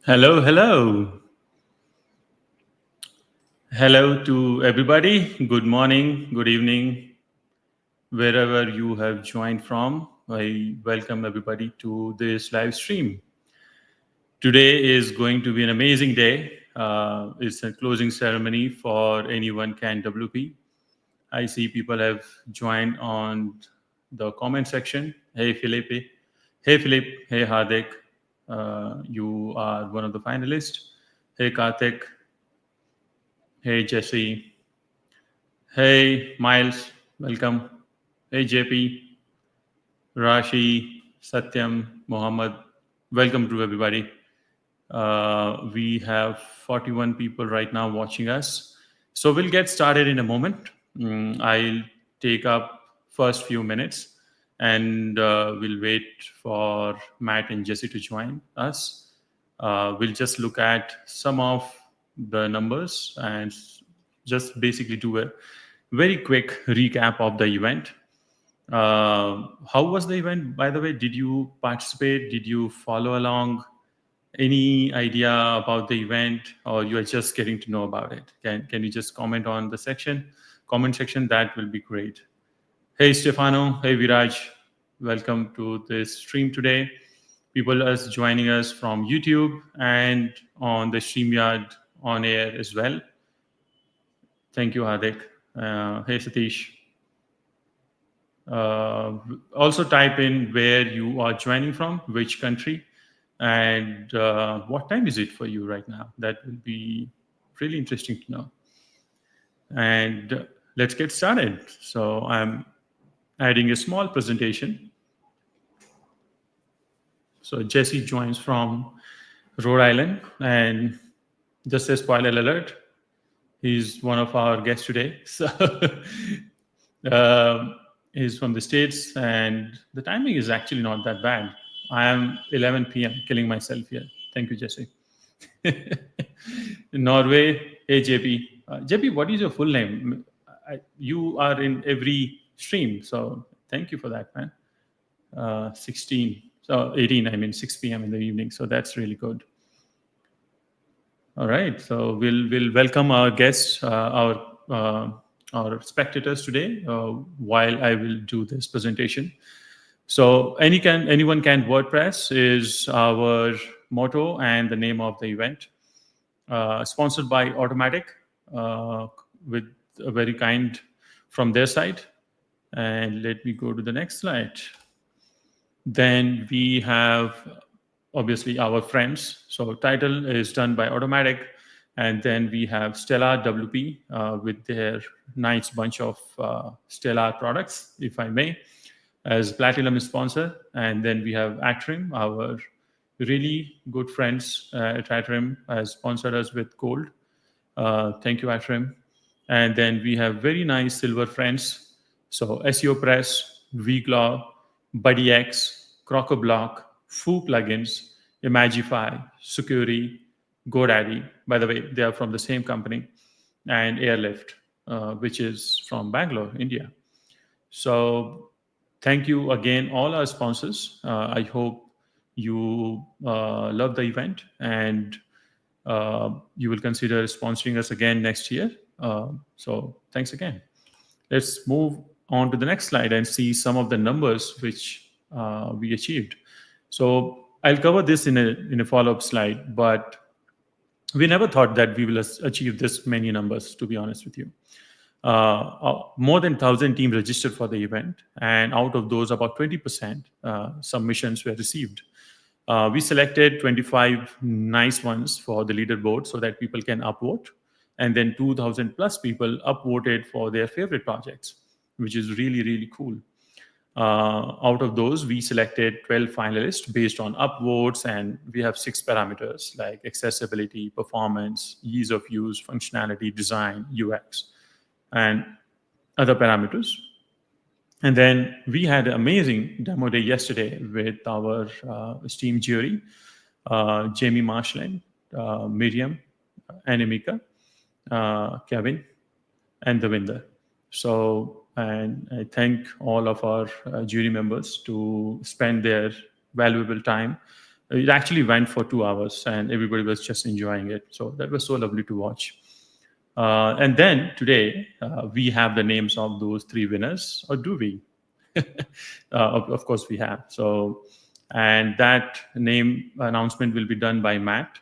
Hello, hello. Hello to everybody. Good morning, good evening, wherever you have joined from. I welcome everybody to this live stream. Today is going to be an amazing day. It's a closing ceremony for Anyone Can WP. I see people have joined on the comment section. Hey, Felipe. Hey, Philip. Hey, Hardik. You are one of the finalists. Hey, Karthik. Hey, Jesse. Hey, Miles, welcome. Hey, JP, Rashi, Satyam, Mohammed, welcome to everybody. We have 41 people right now watching us. So we'll get started in a moment. I'll take up first few minutes and we'll wait for Matt and Jesse to join us. We'll just look at some of the numbers and just basically do a very quick recap of the event. How was the event, by the way? Did you participate? Did you follow along? Any idea about the event, or you are just getting to know about it? Can you just comment on the comment section? That will be great. Hey, Stefano. Hey, Viraj. Welcome to this stream today. People are joining us from YouTube and on the StreamYard on air as well. Thank you, Hardik. Hey, Satish. Also type in where you are joining from, which country, and what time is it for you right now. That will be really interesting to know. And let's get started. So I'm adding a small presentation. So Jesse joins from Rhode Island, and just a spoiler alert, he's one of our guests today. So he's from the States, and the timing is actually not that bad. I am 11 p.m. killing myself here. Thank you, Jesse. Norway, hey JP. JP, what is your full name? You are in every stream, so thank you for that, man. 16, so 18, I mean 6 p.m. in the evening, so that's really good. All right, so we'll welcome our guests, our spectators today while I will do this presentation. So anyone can WordPress is our motto and the name of the event. Sponsored by Automatic with a very kind from their side. And let me go to the next slide. Then we have obviously our friends. So title is done by Automatic. And then we have Stellar WP with their nice bunch of Stellar products, if I may, as Platinum sponsor. And then we have Atrim, our really good friends at Atrim, has sponsored us with gold. Thank you, Atrim. And then we have very nice silver friends. So SEO Press, VGlaw, BuddyX, CrocoBlock, Foo Plugins, Imagify, Sucuri, GoDaddy. By the way, they are from the same company, and Airlift, which is from Bangalore, India. So thank you again, all our sponsors. I hope you love the event and you will consider sponsoring us again next year. So thanks again. Let's move on to the next slide and see some of the numbers which we achieved. So I'll cover this in a follow-up slide, but we never thought that we will achieve this many numbers, to be honest with you. More than 1,000 teams registered for the event, and out of those, about 20% submissions were received. We selected 25 nice ones for the leaderboard so that people can upvote, and then 2,000 plus people upvoted for their favorite projects, which is really, really cool. Out of those, we selected 12 finalists based on upvotes, and we have 6 parameters like accessibility, performance, ease of use, functionality, design, UX, and other parameters. And then we had an amazing demo day yesterday with our esteemed jury, Jamie Marshland, Miriam, Anamika, Kevin, and Devinder. So, and I thank all of our jury members to spend their valuable time It actually went for 2 hours, and everybody was just enjoying it. So that was so lovely to watch. And then today, we have the names of those 3 winners, or do we? Of course, we have. So, and that name announcement will be done by Matt.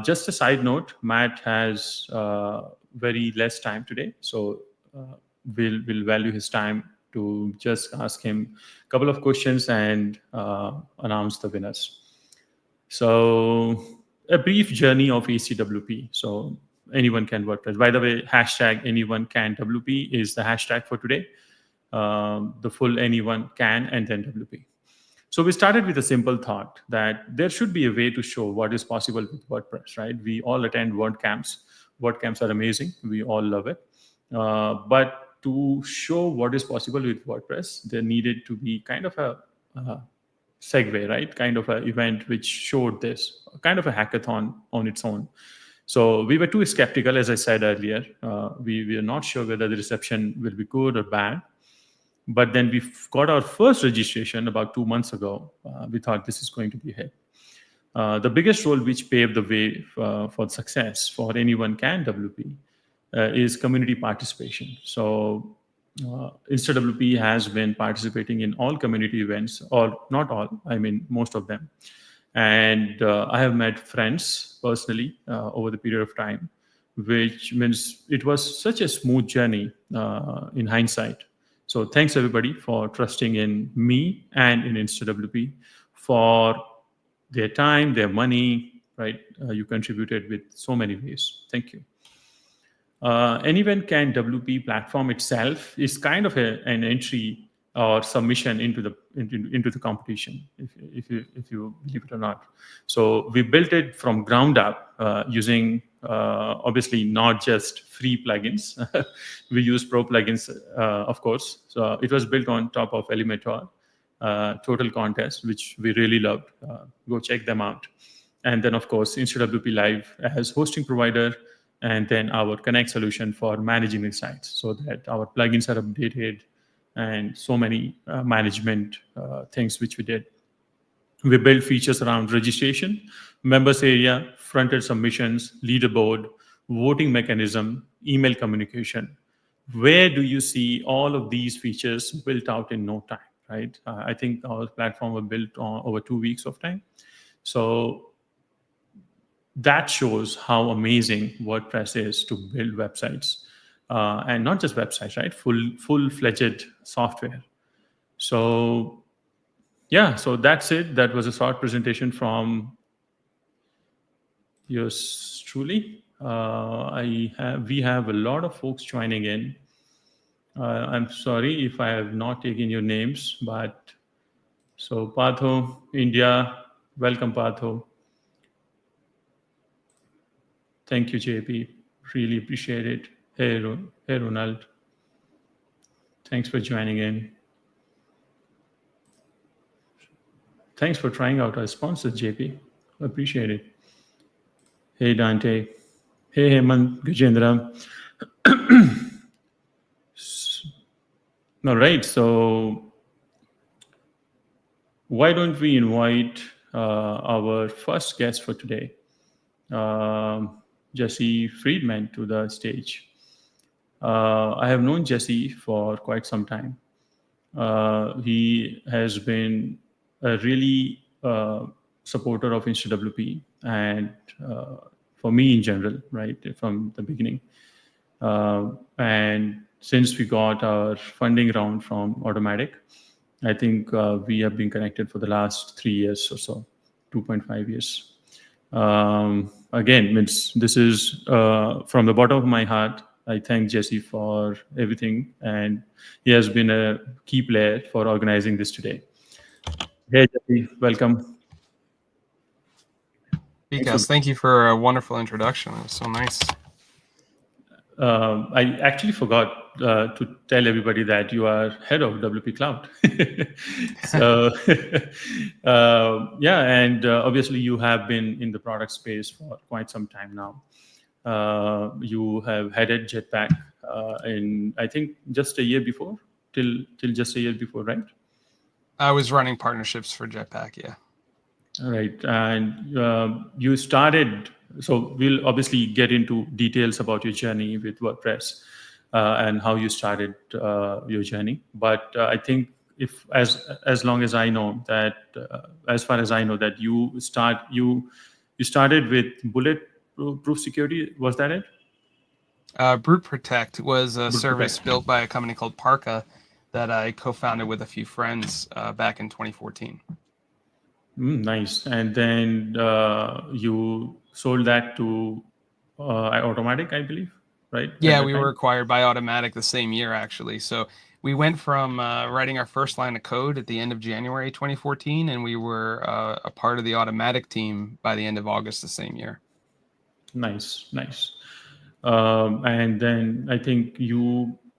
Just a side note, Matt has very less time today, so we'll value his time to just ask him a couple of questions and announce the winners. So a brief journey of ACWP. So anyone can WordPress. By the way, hashtag AnyoneCanWP is the hashtag for today. The full anyone can and then WP. So we started with a simple thought that there should be a way to show what is possible with WordPress, right? We all attend WordCamps. WordCamps are amazing. We all love it. But to show what is possible with WordPress, there needed to be kind of a segue, right? Kind of an event which showed this, kind of a hackathon on its own. So we were too skeptical, as I said earlier. We are not sure whether the reception will be good or bad. But then we got our first registration about 2 months ago. We thought this is going to be a hit. The biggest role which paved the way for success for AnyoneCanWP is community participation. So InstaWP has been participating in all community events, or not all, I mean most of them. And I have met friends personally over the period of time, which means it was such a smooth journey in hindsight. So thanks everybody for trusting in me and in InstaWP for their time, their money, right? You contributed with so many ways. Thank you. AnyoneCanWP platform itself is kind of an entry or submission into the competition, if you believe it or not. So we built it from ground up using obviously not just free plugins. We use pro plugins, of course. So it was built on top of Elementor Total Contest, which we really loved. Go check them out. And then, of course, InstaWP Live as hosting provider, and then our Connect solution for managing the sites so that our plugins are updated, and so many management things which we did. We built features around registration, members area, front-end submissions, leaderboard, voting mechanism, email communication. Where do you see all of these features built out in no time, right? I think our platform was built over 2 weeks of time. So that shows how amazing WordPress is to build websites. And not just websites, right? Full-fledged software. So yeah, so that's it. That was a short presentation from yours truly. We have a lot of folks joining in. I'm sorry if I have not taken your names, but so Patho, India, welcome Patho. Thank you, JP. Really appreciate it. Hey, Ronald. Thanks for joining in. Thanks for trying out our sponsor, JP. Appreciate it. Hey, Dante. Hey, Hemant, Gajendra. All right, so why don't we invite our first guest for today, Jesse Friedman, to the stage. I have known Jesse for quite some time. He has been a really supporter of InstaWP and for me in general, right, from the beginning. And since we got our funding round from Automatic, I think we have been connected for the last 3 years or so, 2.5 years. Again, this is from the bottom of my heart. I thank Jesse for everything, and he has been a key player for organizing this today. Hey, Jesse, welcome. Vikas, thank you for a wonderful introduction. It was so nice. I actually forgot to tell everybody that you are head of WP Cloud. So, yeah, and obviously you have been in the product space for quite some time now. You have headed Jetpack in, I think, just a year before, till just a year before, right? I was running partnerships for Jetpack, yeah. Right. And you started, so we'll obviously get into details about your journey with WordPress and how you started your journey. But I think if as long as I know that, as far as I know that you started with bulletproof security. Was that it? Brute Protect was a Bullet service Protect. built by a company called Parka that I co-founded with a few friends back in 2014. Nice. And then you sold that to Automatic, I believe, right? At Yeah, that we were time. acquired by Automatic the same year, actually. So we went from writing our first line of code at the end of January 2014, and we were a part of the Automatic team by the end of August the same year. Nice, nice. And then I think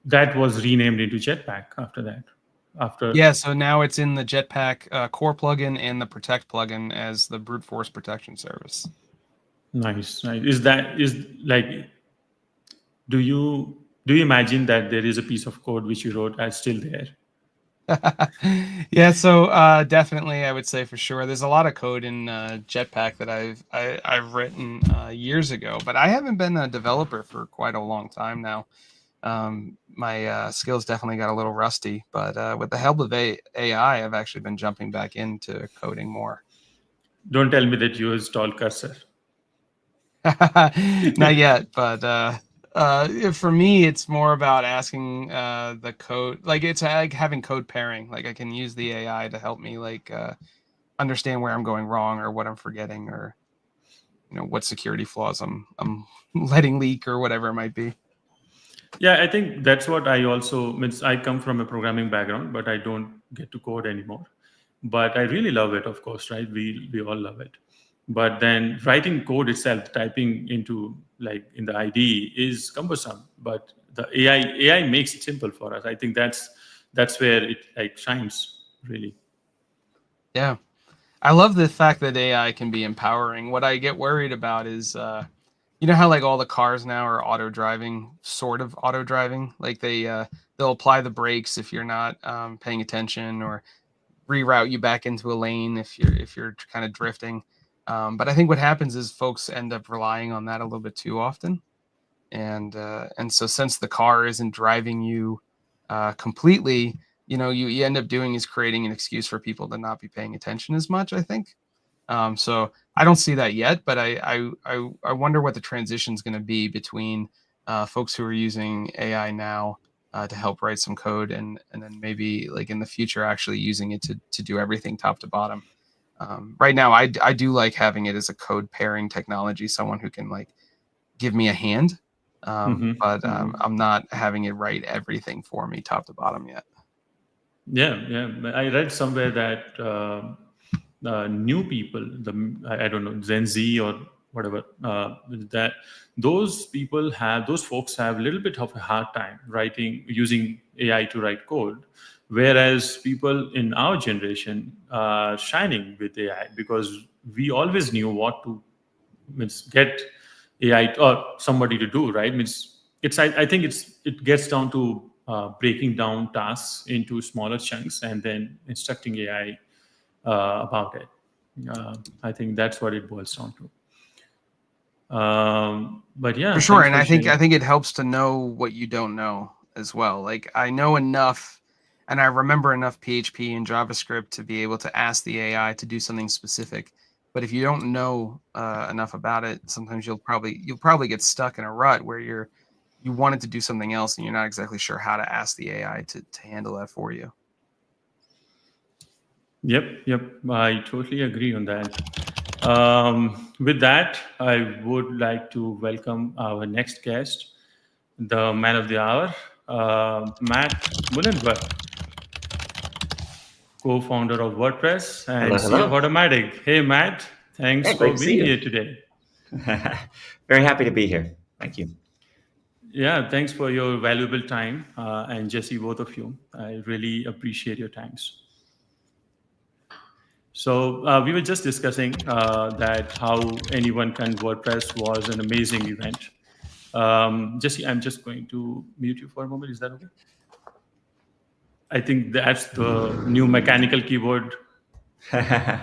that was renamed into Jetpack after that. After Yeah, so now it's in the Jetpack core plugin and the Protect plugin as the brute force protection service. nice, nice. Is like do you imagine that there is a piece of code which you wrote as still there? Yeah, so definitely, I would say for sure. There's a lot of code in Jetpack that I've written years ago, but I haven't been a developer for quite a long time now. My skills definitely got a little rusty, but with the help of AI, I've actually been jumping back into coding more. Don't tell me that you installed Cursor. Not yet, but for me, it's more about asking the code. Like it's like having code pairing. Like I can use the AI to help me understand where I'm going wrong or what I'm forgetting or what security flaws I'm letting leak or whatever it might be. Yeah, I think that's what I also means. I come from a programming background, but I don't get to code anymore. But I really love it, of course, right? We all love it. But then writing code itself, typing into like in the IDE is cumbersome. But the AI makes it simple for us. I think that's where it like shines really. Yeah. I love the fact that AI can be empowering. What I get worried about is, you know how like all the cars now are auto driving, sort of auto driving. Like they'll apply the brakes if you're not paying attention, or reroute you back into a lane if you're kind of drifting. But I think what happens is folks end up relying on that a little bit too often, and so since the car isn't driving you completely, you end up doing is creating an excuse for people to not be paying attention as much, I think. So I don't see that yet, but I wonder what the transition is going to be between folks who are using AI now to help write some code, and then maybe like in the future actually using it to do everything top to bottom. Right now, I do like having it as a code pairing technology, someone who can like give me a hand, I'm not having it write everything for me top to bottom yet. Yeah, yeah. I read somewhere that new people, I don't know, Gen Z or whatever, that those folks have a little bit of a hard time using AI to write code, whereas people in our generation are shining with AI because we always knew what to means get AI or somebody to do, right? Means I think it gets down to breaking down tasks into smaller chunks and then instructing AI about it. I think that's what it boils down to. But For yeah, sure, thanks and for I sharing. think it helps to know what you don't know as well. Like I know enough, and I remember enough PHP and JavaScript to be able to ask the AI to do something specific. But if you don't know enough about it, sometimes you'll probably get stuck in a rut where you wanted to do something else and you're not exactly sure how to ask the AI to handle that for you. Yep, yep. I totally agree on that. With that, I would like to welcome our next guest, the man of the hour, Matt Mullenweg, co-founder of WordPress and Hello, CEO of hello. Automatic. Hey, Matt, thanks Yeah, great for to see being you. here today. Very happy to be here. Thank you. Yeah, thanks for your valuable time, and Jesse, both of you. I really appreciate your times. So we were just discussing that how anyone can WordPress was an amazing event. Jesse, I'm just going to mute you for a moment. Is that okay? I think that's the new mechanical keyboard.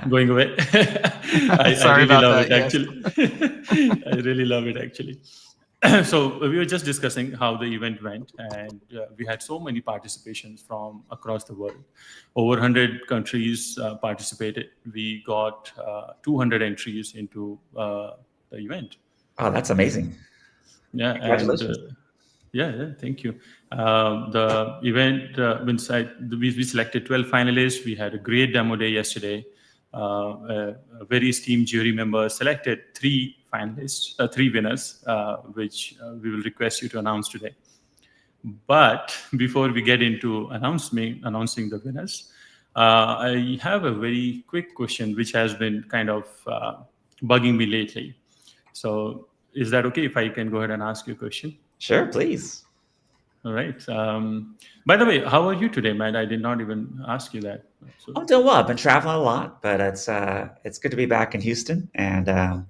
going away. I Sorry really about love that. it, Yes. actually. I really love it, actually. So we were just discussing how the event went, and we had so many participations from across the world. Over 100 countries participated. We got 200 entries into the event. Oh, that's amazing. Yeah, and Congratulations. yeah, thank you. The event, we selected 12 finalists. We had a great demo day yesterday. A very esteemed jury member selected three finalists, three winners, which we will request you to announce today. But before we get into announcing the winners, I have a very quick question which has been kind of bugging me lately. So is that okay if I can go ahead and ask you a question? Sure, please. All right. By the way, how are you today, Matt? I did not even ask you that. So, I'm doing well. I've been traveling a lot, but it's good to be back in Houston, and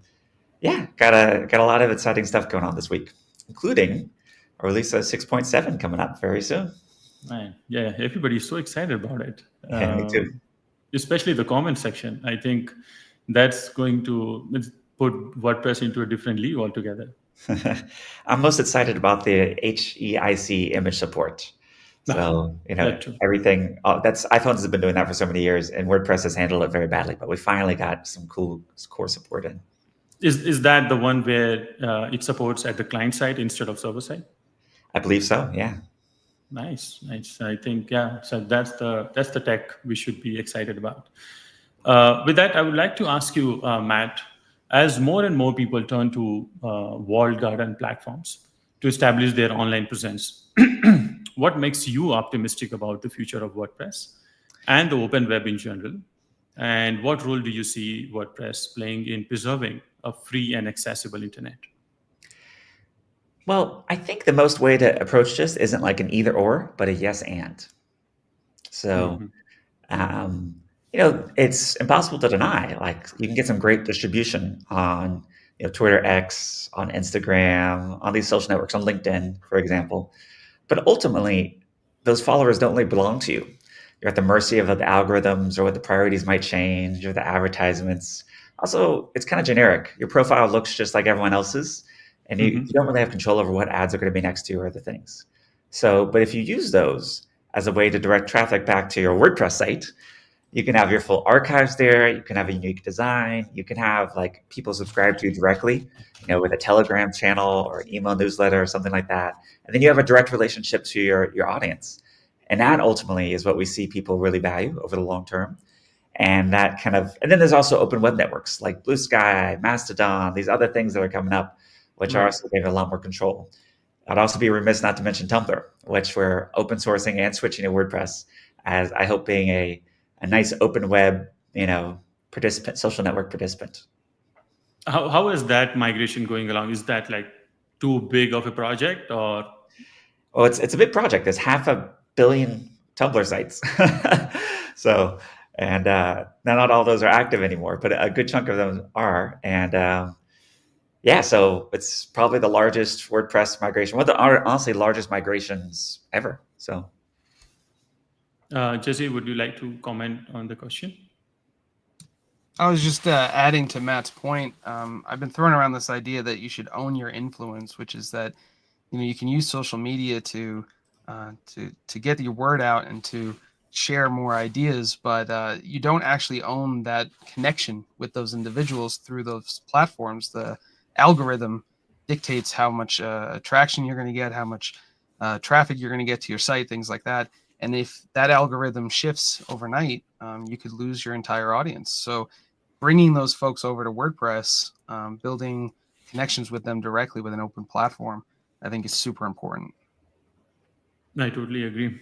yeah, got a lot of exciting stuff going on this week, including a release of 6.7 coming up very soon. man, yeah, everybody's so excited about it. Yeah, me too. Especially the comment section. I think that's going to put WordPress into a different league altogether. I'm most excited about the HEIC image support. So, That's true. everything that's iPhones have been doing that for so many years, and WordPress has handled it very badly, but we finally got some cool core support in. Is that the one where it supports at the client side instead of server side? I believe so, yeah. Nice. I think, yeah. So that's the tech we should be excited about. With that, I would like to ask you, Matt, as more and more people turn to walled garden platforms to establish their online presence, what makes you optimistic about the future of WordPress and the open web in general? And what role do you see WordPress playing in preserving a free and accessible internet? Well, I think the most way to approach this isn't like an either or, but a yes and. So, um, it's impossible to deny. Like you can get some great distribution on Twitter X, on Instagram, on these social networks, on LinkedIn, for example. But ultimately, those followers don't really belong to you. You're at the mercy of the algorithms or what the priorities might change or the advertisements. Also, it's kind of generic. Your profile looks just like everyone else's, and you don't really have control over what ads are going to be next to you or other things. So, but if you use those as a way to direct traffic back to your WordPress site, you can have your full archives there. You can have a unique design. You can have like people subscribe to you directly, with a Telegram channel or an email newsletter or something like that. And then you have a direct relationship to your audience. And that ultimately is what we see people really value over the long term. And and then there's also open web networks like Blue Sky, Mastodon, these other things that are coming up, which are also giving a lot more control. I'd also be remiss not to mention Tumblr, which we're open sourcing and switching to WordPress as I hope being a nice open web, participant, social network participant. How is that migration going along? Is that like too big of a project or? Well, it's a big project. There's 500 million Tumblr sites. So, and not all those are active anymore, but a good chunk of them are. And yeah, so it's probably the largest WordPress migration. One of the honestly largest migrations ever. So, Jesse, would you like to comment on the question? I was just adding to Matt's point. I've been throwing around this idea that you should own your influence, which is that you can use social media to get your word out and to share more ideas, but you don't actually own that connection with those individuals through those platforms. The algorithm dictates how much traction you're going to get, how much traffic you're going to get to your site, things like that. And if that algorithm shifts overnight, you could lose your entire audience. So bringing those folks over to WordPress, building connections with them directly with an open platform, I think is super important. I totally agree.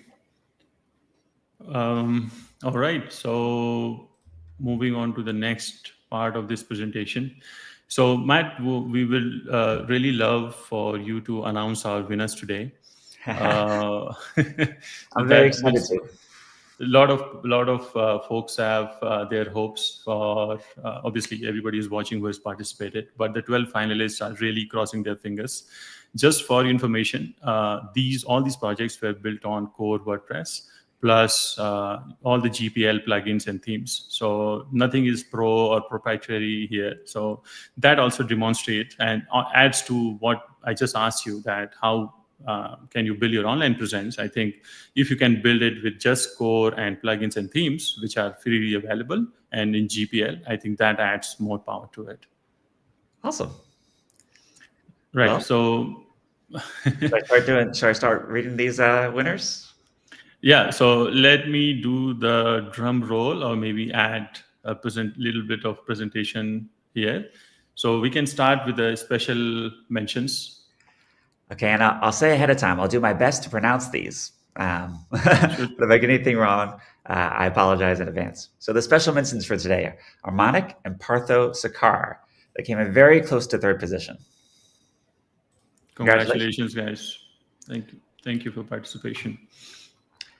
All right. So moving on to the next part of this presentation. So Matt, we will really love for you to announce our winners today. I'm very excited to. A lot of folks have their hopes for. Obviously, everybody is watching who has participated, but the 12 finalists are really crossing their fingers. Just for information, all these projects were built on core WordPress plus all the GPL plugins and themes. So nothing is pro or proprietary here. So that also demonstrates and adds to what I just asked you, that how can you build your online presence. I think if you can build it with just core and plugins and themes, which are freely available and in GPL, I think that adds more power to it. Awesome. Right. Well, so should I start reading these winners? Yeah, so let me do the drum roll, or maybe add a little bit of presentation here. So we can start with the special mentions. Okay, and I'll say ahead of time, I'll do my best to pronounce these. But if I get anything wrong, I apologize in advance. So the special mentions for today are Manik and Partho Sakar. They came in very close to third position. Congratulations, guys. Thank you for participation.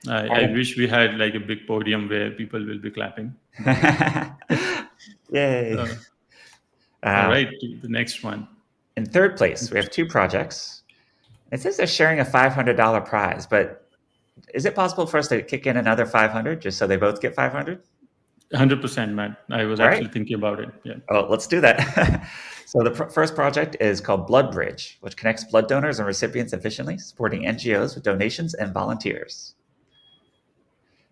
I wish we had like a big podium where people will be clapping. Yay. All right, the next one. In third place, we have two projects. It says they're sharing a $500 prize, but is it possible for us to kick in another 500 just so they both get 500? 100%, Matt. I was actually thinking about it. Yeah. Oh, let's do that. So the first project is called Blood Bridge, which connects blood donors and recipients efficiently, supporting NGOs with donations and volunteers.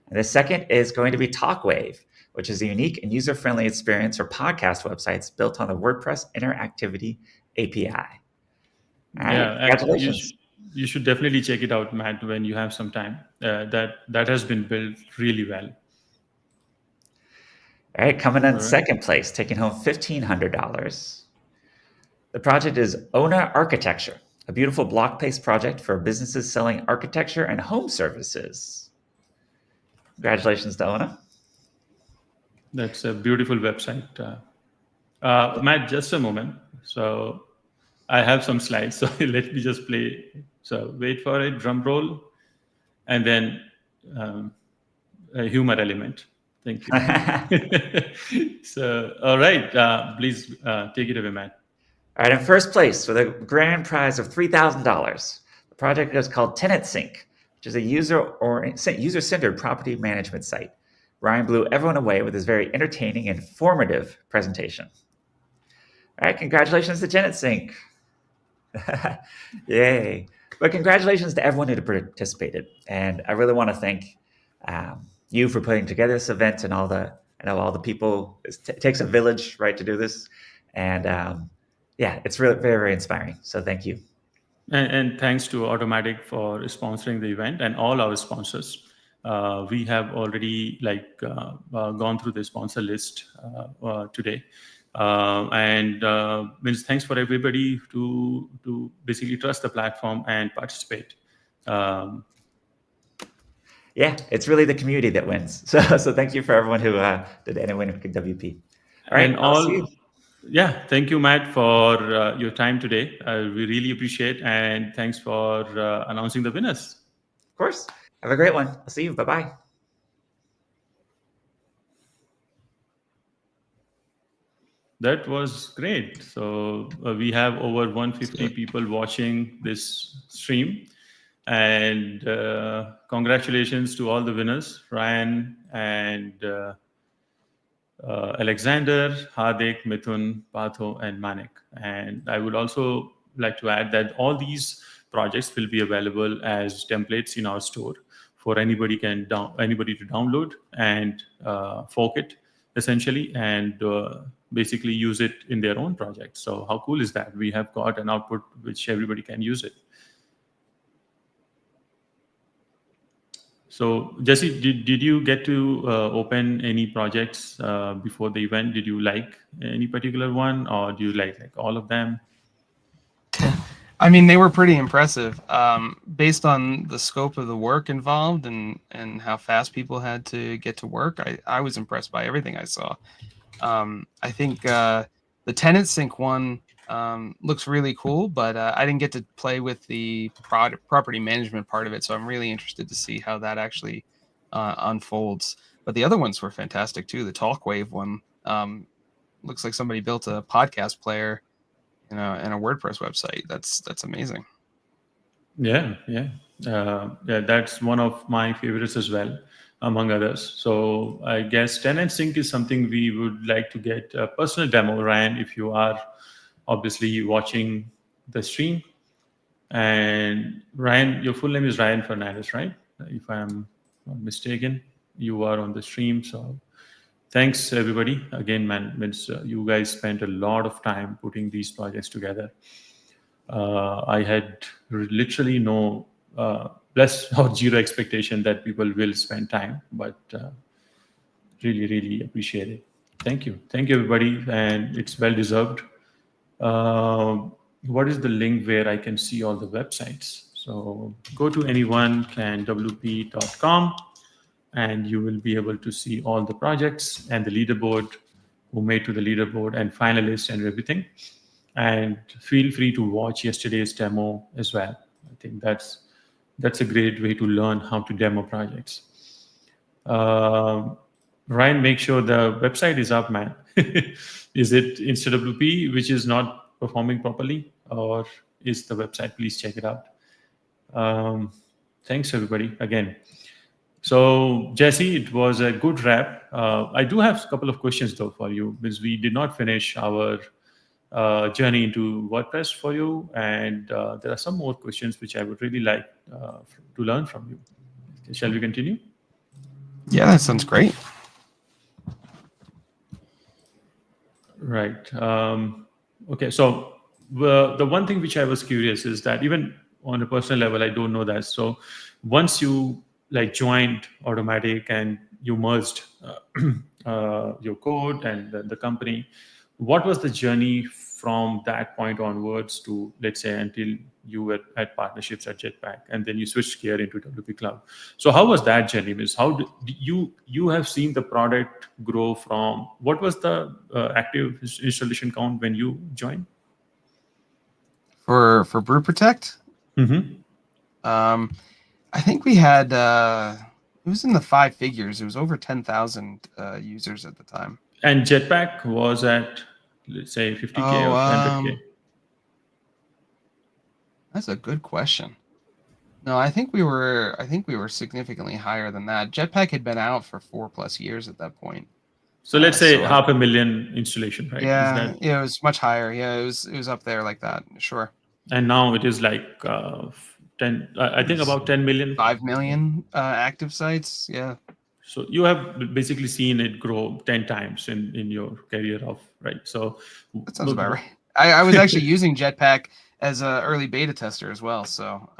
And the second is going to be TalkWave, which is a unique and user-friendly experience for podcast websites built on the WordPress Interactivity API. All right, yeah, congratulations. You should definitely check it out, Matt, when you have some time. That has been built really well. All right, coming in second place, taking home $1,500. The project is Ona Architecture, a beautiful block-based project for businesses selling architecture and home services. Congratulations to Ona. That's a beautiful website. Matt, just a moment. So I have some slides, so let me just play. So wait for it, drum roll, and then a humor element. Thank you. So, all right, please take it away, Matt. All right, in first place with a grand prize of $3,000, the project is called Tenant Sync, which is a user-centered property management site. Ryan blew everyone away with his very entertaining and informative presentation. All right, congratulations to Tenant Sync. Yay. But congratulations to everyone who participated. And I really want to thank you for putting together this event and all the people. It takes a village, right, to do this. And yeah, it's really very, very inspiring. So thank you. And thanks to Automatic for sponsoring the event and all our sponsors. We have already gone through the sponsor list today. Means thanks for everybody to basically trust the platform and participate. Yeah, it's really the community that wins. So thank you for everyone who did AnyoneCanWP. All right, I'll see you. Yeah, thank you, Matt, for your time today. We really appreciate, and thanks for announcing the winners. Of course. Have a great one. I'll see you. Bye-bye. That was great. So we have over 150 people watching this stream. And congratulations to all the winners, Ryan and Alexander, Hardik, Mithun, Partho, and Manik. And I would also like to add that all these projects will be available as templates in our store for anybody to download and fork it essentially and basically use it in their own project. So how cool is that? We have got an output which everybody can use it. So Jesse, did you get to open any projects before the event? Did you like any particular one, or do you like all of them? I mean, they were pretty impressive based on the scope of the work involved and how fast people had to get to work. I was impressed by everything I saw. I think the Tenant Sync one looks really cool, but I didn't get to play with the property management part of it, so I'm really interested to see how that actually unfolds. But the other ones were fantastic too. The TalkWave one looks like somebody built a podcast player and a WordPress website. That's amazing. Yeah. Yeah, that's one of my favorites as well, among others. So I guess tenant sync is something we would like to get a personal demo. Ryan, if you are obviously watching the stream. And Ryan, your full name is Ryan Fernandez, right? If I'm not mistaken, you are on the stream. So thanks everybody again, man. Means you guys spent a lot of time putting these projects together. I had literally no less or zero expectation that people will spend time, but really, really appreciate it. Thank you, everybody, and it's well deserved. What is the link where I can see all the websites? So go to anyonecanwp.com and you will be able to see all the projects and the leaderboard, who made to the leaderboard and finalists and everything. And feel free to watch yesterday's demo as well. I think that's a great way to learn how to demo projects. Ryan, make sure the website is up, man. Is it InstaWP which is not performing properly, or is the website? Please check it out. Thanks, everybody, again. So, Jesse, it was a good wrap. I do have a couple of questions, though, for you, because we did not finish our journey into WordPress for you. And there are some more questions which I would really like to learn from you. Shall we continue? Yeah, that sounds great. Right. Okay. So the one thing which I was curious is that even on a personal level, I don't know that. So once you like joined Automatic and you merged your code and the company, what was the journey from that point onwards to, let's say, until you were at partnerships at Jetpack, and then you switched gear into WP Cloud? So how was that journey? Miss? How did you have seen the product grow from? What was the active installation count when you joined? For Brew Protect, Mm-hmm. I think we had it was in the 5 figures. It was over 10,000 users at the time. And Jetpack was at, let's say, 50K or 100K. That's a good question. No, I think we were significantly higher than that. Jetpack had been out for 4+ years at that point. So let's say 500,000 installation, right? Yeah, it was much higher. Yeah, it was up there like that. Sure. And now it is like 10. I think about 10 million. 5 million active sites. Yeah. So you have basically seen it grow 10 times in your career of, right? So that sounds about right. I was actually using Jetpack as an early beta tester as well. So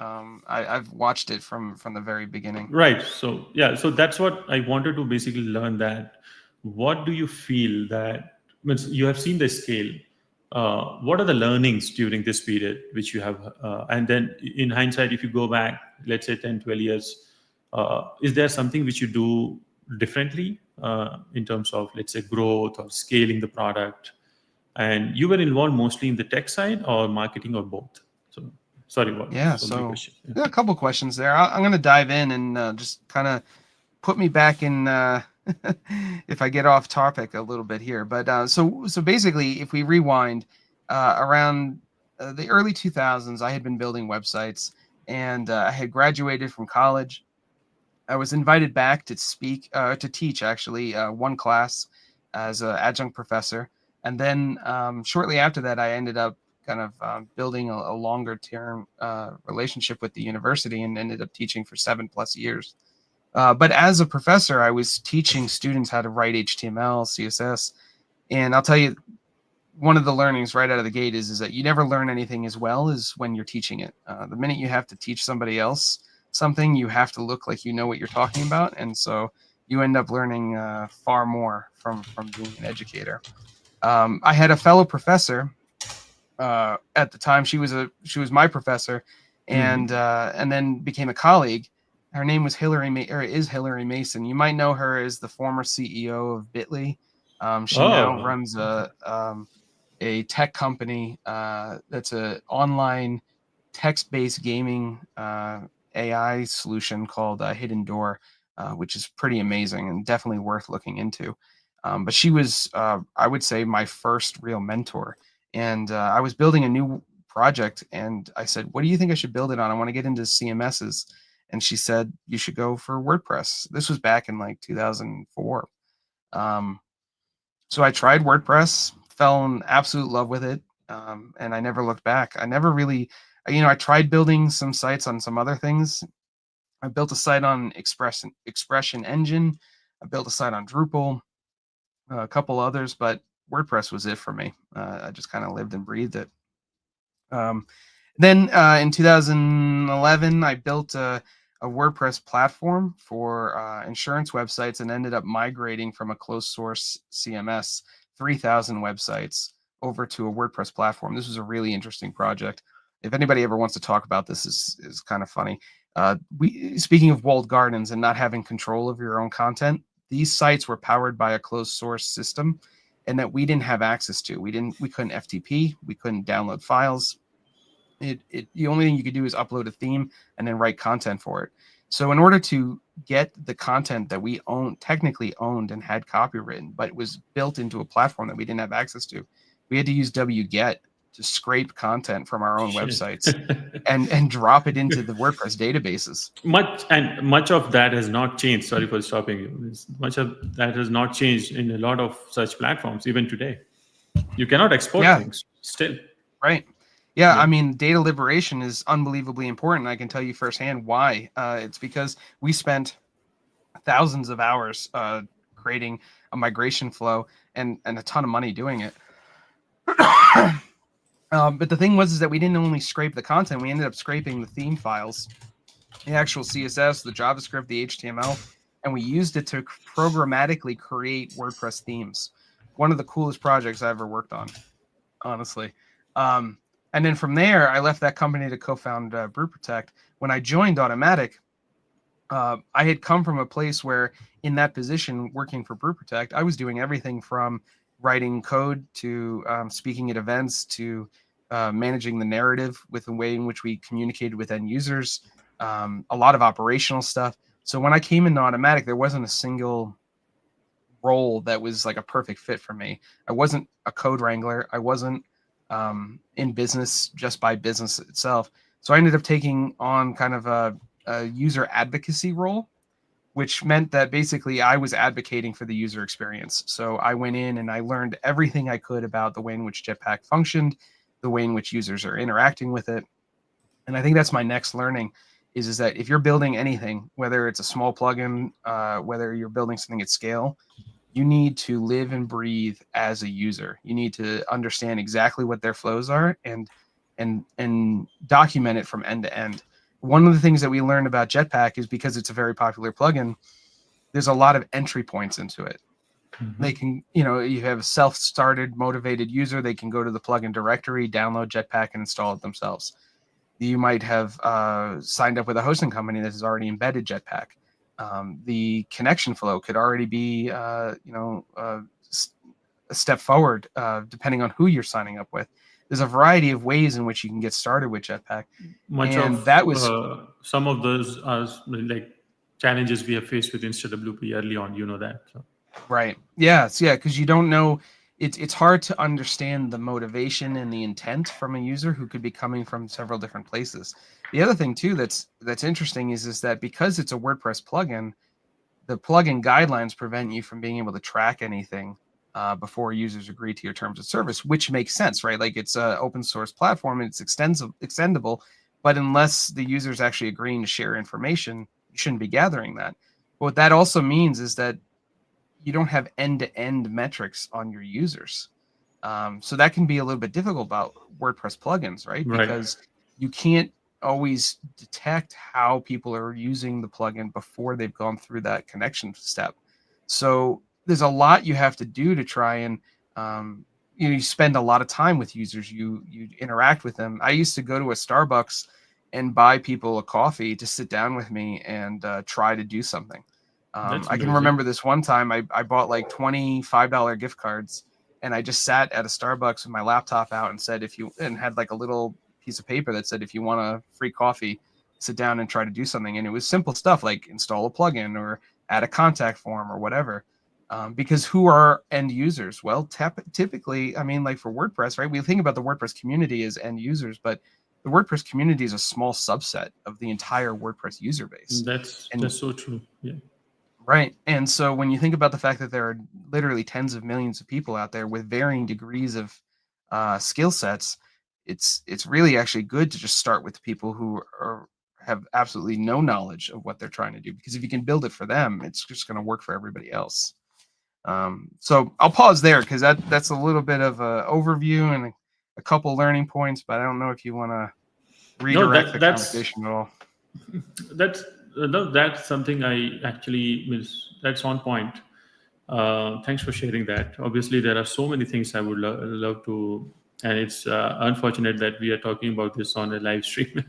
I've watched it from the very beginning. Right. So yeah, so that's what I wanted to basically learn, that what do you feel that means you have seen the scale. What are the learnings during this period which you have? And then in hindsight, if you go back, let's say 10, 12 years, is there something which you do differently in terms of, let's say, growth or scaling the product? And you were involved mostly in the tech side or marketing or both? So sorry, what? Yeah, so a couple questions there. I'm going to dive in and just kind of put me back in if I get off topic a little bit here. But so basically, if we rewind around the early 2000s, I had been building websites, and I had graduated from college. I was invited back to teach actually one class as an adjunct professor. And then shortly after that, I ended up kind of building a longer term relationship with the university and ended up teaching for 7+ years. But as a professor, I was teaching students how to write HTML, CSS. And I'll tell you, one of the learnings right out of the gate is that you never learn anything as well as when you're teaching it. The minute you have to teach somebody else something, you have to look like you know what you're talking about. And so you end up learning far more from being an educator. I had a fellow professor at the time. She was my professor, and then became a colleague. Her name was is Hillary Mason. You might know her as the former CEO of Bitly. She now runs a tech company that's an online text-based gaming AI solution called Hidden Door, which is pretty amazing and definitely worth looking into. But she was, I would say, my first real mentor. And I was building a new project, and I said, what do you think I should build it on? I want to get into CMSs. And she said, you should go for WordPress. This was back in like 2004. So I tried WordPress, fell in absolute love with it, and I never looked back. I never really, I tried building some sites on some other things. I built a site on Expression Engine. I built a site on Drupal, a couple others, but WordPress was it for me. I just kind of lived and breathed it. Then in 2011, I built a WordPress platform for insurance websites and ended up migrating from a closed source CMS, 3,000 websites, over to a WordPress platform. This was a really interesting project. If anybody ever wants to talk about this, is kind of funny. Speaking of walled gardens and not having control of your own content, these sites were powered by a closed source system, and that we didn't have access to. We couldn't FTP. We couldn't download files. The only thing you could do is upload a theme and then write content for it. So in order to get the content that we technically owned and had copywritten, but it was built into a platform that we didn't have access to, we had to use wget to scrape content from our own websites and drop it into the WordPress databases. Much of that has not changed. Sorry for stopping you. Much of that has not changed in a lot of such platforms, even today. You cannot export things still. Right. Yeah, I mean, data liberation is unbelievably important. I can tell you firsthand why. It's because we spent thousands of hours creating a migration flow and a ton of money doing it. But the thing was that we didn't only scrape the content, we ended up scraping the theme files, the actual CSS, the JavaScript, the HTML, and we used it to programmatically create WordPress themes. One of the coolest projects I ever worked on, honestly. And then from there, I left that company to co-found BrewProtect. When I joined Automatic, I had come from a place where, in that position, working for BrewProtect, I was doing everything from writing code to speaking at events to managing the narrative with the way in which we communicated with end users, a lot of operational stuff. So when I came into Automatic, there wasn't a single role that was like a perfect fit for me. I wasn't a code wrangler. I wasn't in business just by business itself. So I ended up taking on kind of a user advocacy role, which meant that basically I was advocating for the user experience. So I went in and I learned everything I could about the way in which Jetpack functioned, the way in which users are interacting with it. And I think that's my next learning is that if you're building anything, whether it's a small plugin, whether you're building something at scale, you need to live and breathe as a user. You need to understand exactly what their flows are and document it from end to end. One of the things that we learned about Jetpack is because it's a very popular plugin, there's a lot of entry points into it. Mm-hmm. They can, you have a self-started, motivated user. They can go to the plugin directory, download Jetpack, and install it themselves. You might have signed up with a hosting company that has already embedded Jetpack. The connection flow could already be, a step forward, depending on who you're signing up with. There's a variety of ways in which you can get started with Jetpack. Some of those are like challenges we have faced with InstaWP early on. You know that. So. Right. Yes. Yeah. Because you don't know. It's hard to understand the motivation and the intent from a user who could be coming from several different places. The other thing too that's interesting is that because it's a WordPress plugin, the plugin guidelines prevent you from being able to track anything before users agree to your terms of service, which makes sense, right? Like it's an open source platform and it's extendable, but unless the user's actually agreeing to share information, you shouldn't be gathering that. But what that also means is that you don't have end-to-end metrics on your users. So that can be a little bit difficult about WordPress plugins, right? Because you can't always detect how people are using the plugin before they've gone through that connection step. So there's a lot you have to do to try and, you spend a lot of time with users. You interact with them. I used to go to a Starbucks and buy people a coffee to sit down with me and try to do something. I can remember this one time I bought like $25 gift cards and I just sat at a Starbucks with my laptop out and said, and had like a little piece of paper that said, if you want a free coffee, sit down and try to do something. And it was simple stuff like install a plugin or add a contact form or whatever. Because who are end users? Well, typically, I mean, like for WordPress, right? We think about the WordPress community as end users, but the WordPress community is a small subset of the entire WordPress user base. That's And so true. Yeah. right. And so when you think about the fact that there are literally tens of millions of people out there with varying degrees of skill sets, it's really actually good to just start with the people who have absolutely no knowledge of what they're trying to do. Because if you can build it for them, it's just going to work for everybody else. So I'll pause there because that's a little bit of an overview and a couple learning points, but I don't know if you want to No, redirect the that's conversation at all. that's no, that's something I actually that's on point. Thanks for sharing that. Obviously, there are so many things I would love to, and it's unfortunate that we are talking about this on a live stream.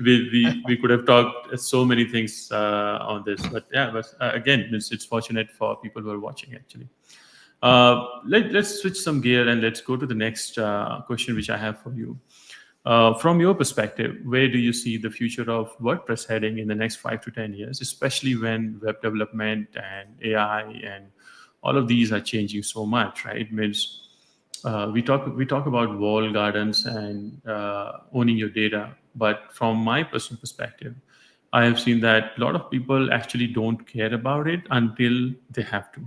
We could have talked so many things on this, but yeah, but again, it's fortunate for people who are watching actually. Let's switch some gear and let's go to the next question which I have for you. From your perspective, where do you see the future of WordPress heading in the next 5 to 10 years, especially when web development and AI and all of these are changing so much, right? Means we talk about wall gardens and owning your data, but from my personal perspective, I have seen that a lot of people actually don't care about it until they have to.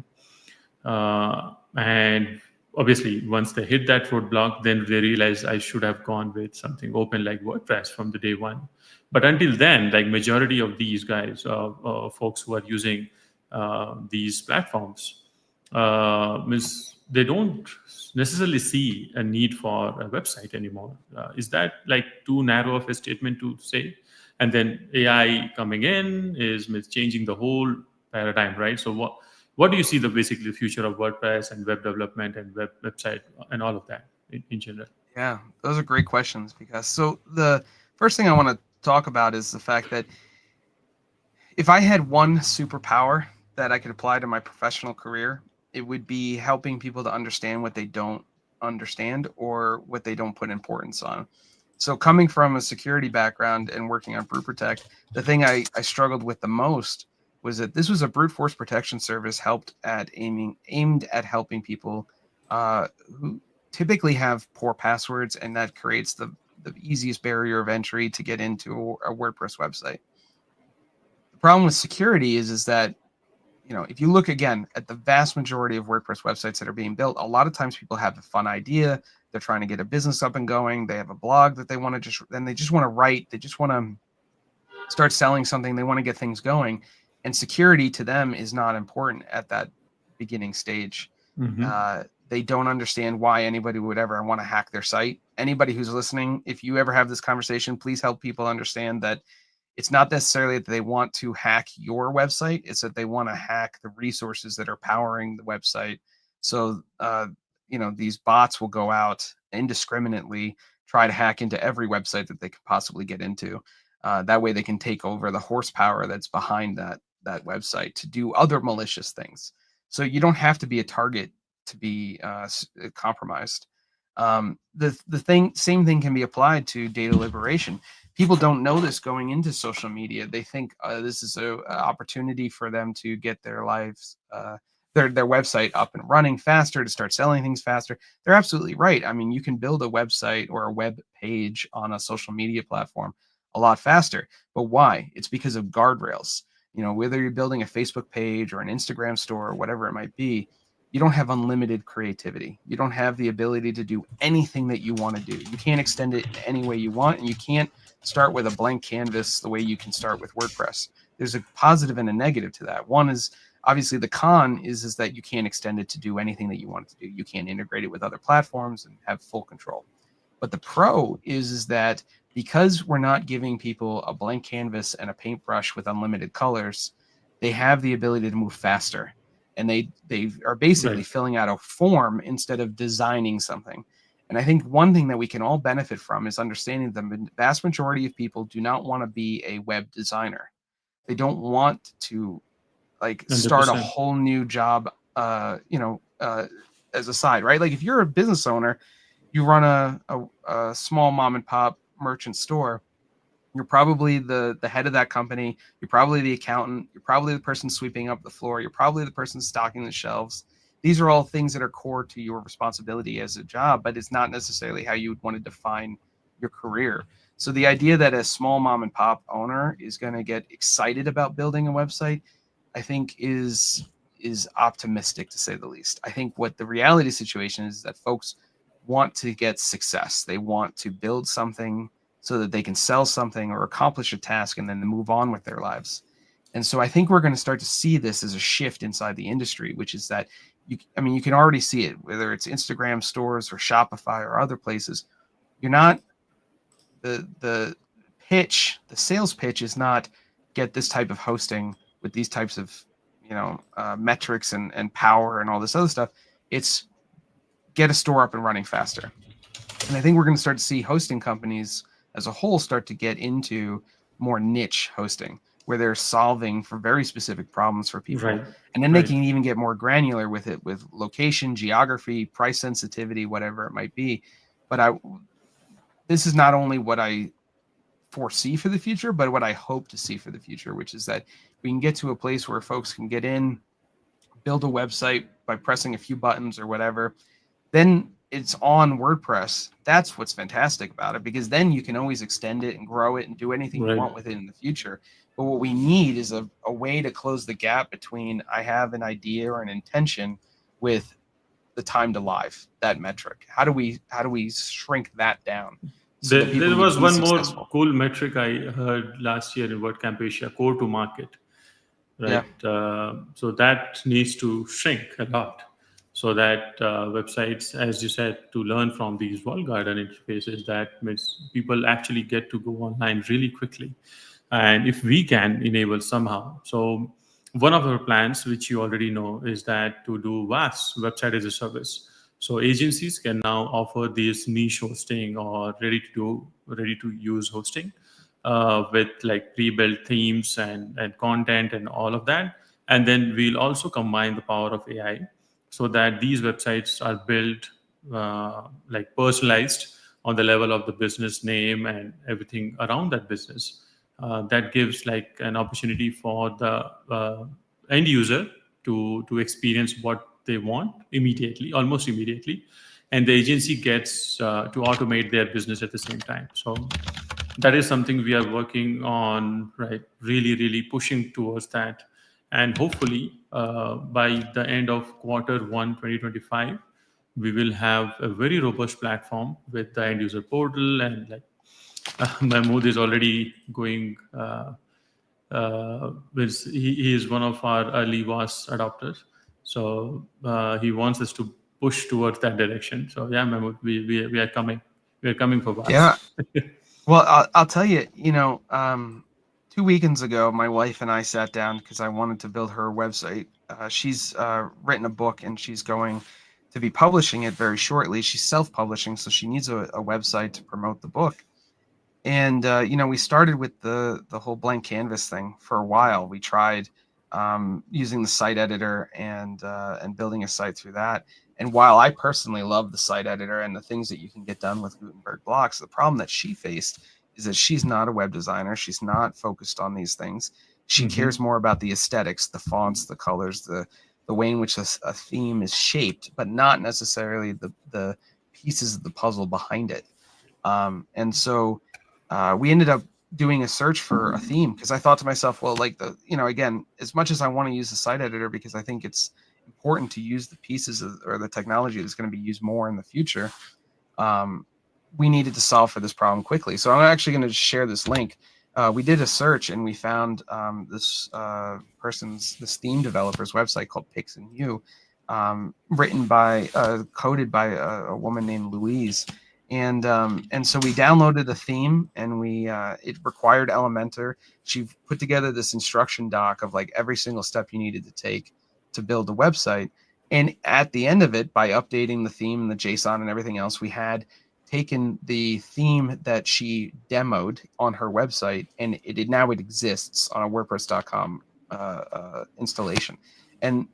And obviously, once they hit that roadblock, then they realize I should have gone with something open like WordPress from the day one. But until then, like majority of these guys, folks who are using these platforms, they don't necessarily see a need for a website anymore. Is that like too narrow of a statement to say? And then AI coming in is changing the whole paradigm, right? So what do you see the basically the future of WordPress and web development and website and all of that in general? Yeah, those are great questions because so the first thing I want to talk about is the fact that if I had one superpower that I could apply to my professional career, it would be helping people to understand what they don't understand or what they don't put importance on. So coming from a security background and working on Brute Protect, the thing I struggled with the most was that this was a brute force protection service aimed at helping people who typically have poor passwords, and that creates the easiest barrier of entry to get into a WordPress website. The problem with security is that, you know, if you look again at the vast majority of WordPress websites that are being built, a lot of times people have a fun idea. They're trying to get a business up and going. They have a blog that they want to they just want to write. They just want to start selling something. They want to get things going. And security to them is not important at that beginning stage. Mm-hmm. They don't understand why anybody would ever want to hack their site. Anybody who's listening, if you ever have this conversation, please help people understand that it's not necessarily that they want to hack your website. It's that they want to hack the resources that are powering the website. So, you know, these bots will go out indiscriminately, try to hack into every website that they could possibly get into. That way they can take over the horsepower that's behind that website to do other malicious things. So you don't have to be a target to be compromised. Same thing can be applied to data liberation. People don't know this going into social media. They think this is a opportunity for them to get their lives, their website up and running faster, to start selling things faster. They're absolutely right. I mean, you can build a website or a web page on a social media platform a lot faster. But why? It's because of guardrails. You know, whether you're building a Facebook page or an Instagram store or whatever it might be, you don't have unlimited creativity. You don't have the ability to do anything that you want to do. You can't extend it in any way you want, and you can't start with a blank canvas the way you can start with WordPress. There's a positive and a negative to that. One is obviously the con is that you can't extend it to do anything that you want it to do. You can't integrate it with other platforms and have full control. But the pro is that because we're not giving people a blank canvas and a paintbrush with unlimited colors, they have the ability to move faster. And they are basically Right. filling out a form instead of designing something. And I think one thing that we can all benefit from is understanding the vast majority of people do not want to be a web designer. They don't want to like start a 100%. whole new job, as a side, right? Like if you're a business owner, you run a small mom and pop merchant store, You're probably the head of that company. You're probably the accountant. You're probably the person sweeping up the floor. You're probably the person stocking the shelves. These are all things that are core to your responsibility as a job, but it's not necessarily how you would want to define your career. So the idea that a small mom and pop owner is going to get excited about building a website, I think is optimistic, to say the least. I think what the reality situation is that folks want to get success. They want to build something so that they can sell something or accomplish a task and then move on with their lives. And so I think we're going to start to see this as a shift inside the industry, which is that you can already see it, whether it's Instagram stores or Shopify or other places. You're not the pitch, the sales pitch is not get this type of hosting with these types of metrics and power and all this other stuff. It's get a store up and running faster. And I think we're going to start to see hosting companies as a whole start to get into more niche hosting, where they're solving for very specific problems for people. Right. And then they can even get more granular with it, with location, geography, price sensitivity, whatever it might be. But this is not only what I foresee for the future, but what I hope to see for the future, which is that we can get to a place where folks can get in, build a website by pressing a few buttons or whatever. Then it's on WordPress. That's what's fantastic about it, because then you can always extend it and grow it and do anything you want with it in the future. But what we need is a way to close the gap between I have an idea or an intention with the time to live, that metric. How do we shrink that down? So there was one more cool metric I heard last year in WordCamp Asia, core to market, right? Yeah. So that needs to shrink a lot, so that websites, as you said, to learn from these walled garden interfaces, that means people actually get to go online really quickly. And if we can enable somehow, so one of our plans, which you already know, is that to do WAS, website as a service. So agencies can now offer this niche hosting or ready to use hosting with like pre-built themes and content and all of that. And then we'll also combine the power of AI so that these websites are built like personalized on the level of the business name and everything around that business. That gives like an opportunity for the end user to experience what they want immediately, almost immediately, and the agency gets to automate their business at the same time. So that is something we are working on, right? Really pushing towards that, and hopefully by the end of Q1 2025, we will have a very robust platform with the end user portal, and like Mahmood is already going. He is one of our early WAS adopters. So he wants us to push towards that direction. So yeah, Mahmood, we are coming. We are coming for WAS. Yeah. Well, I'll tell you, 2 weekends ago, my wife and I sat down because I wanted to build her website. She's written a book and she's going to be publishing it very shortly. She's self-publishing, so she needs a website to promote the book. And, we started with the whole blank canvas thing for a while. We tried using the site editor and building a site through that. And while I personally love the site editor and the things that you can get done with Gutenberg blocks, the problem that she faced is that she's not a web designer. She's not focused on these things. She cares more about the aesthetics, the fonts, the colors, the way in which a theme is shaped, but not necessarily the pieces of the puzzle behind it. And so we ended up doing a search for a theme, because I thought to myself, well, like again, as much as I want to use the site editor because I think it's important to use the pieces or the technology that's going to be used more in the future, we needed to solve for this problem quickly. So I'm actually going to share this link. We did a search and we found this theme developer's website called Pix and Hue, coded by a woman named Louise. And so we downloaded a theme, and it required Elementor. She put together this instruction doc of like every single step you needed to take to build a website. And at the end of it, by updating the theme and the JSON and everything else, we had taken the theme that she demoed on her website, and it exists on a WordPress.com installation. And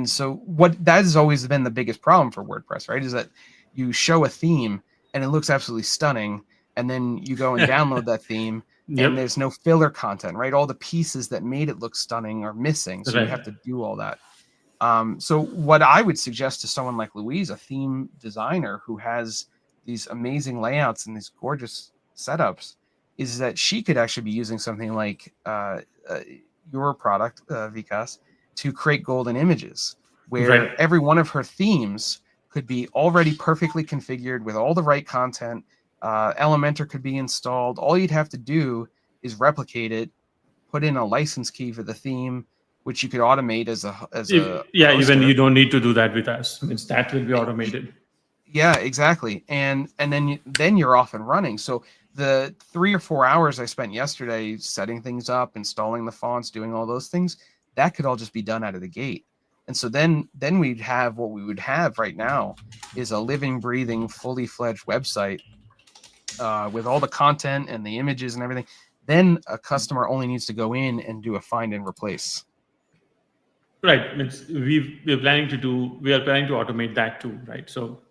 so what that has always been the biggest problem for WordPress, right? Is that you show a theme and it looks absolutely stunning, and then you go and download that theme, and there's no filler content, right? All the pieces that made it look stunning are missing, so you have to do all that. So what I would suggest to someone like Louise, a theme designer who has these amazing layouts and these gorgeous setups, is that she could actually be using something like your product, Vikas, to create golden images, where every one of her themes could be already perfectly configured with all the right content. Elementor could be installed. All you'd have to do is replicate it, put in a license key for the theme, which you could automate as a even you don't need to do that with us. Means that will be automated. Yeah, exactly. And then you're off and running. So the 3 or 4 hours I spent yesterday setting things up, installing the fonts, doing all those things, that could all just be done out of the gate. And so then we'd have what we would have right now is a living, breathing, fully fledged website with all the content and the images and everything. Then a customer only needs to go in and do a find and replace. Right. We are planning to automate that too, right? So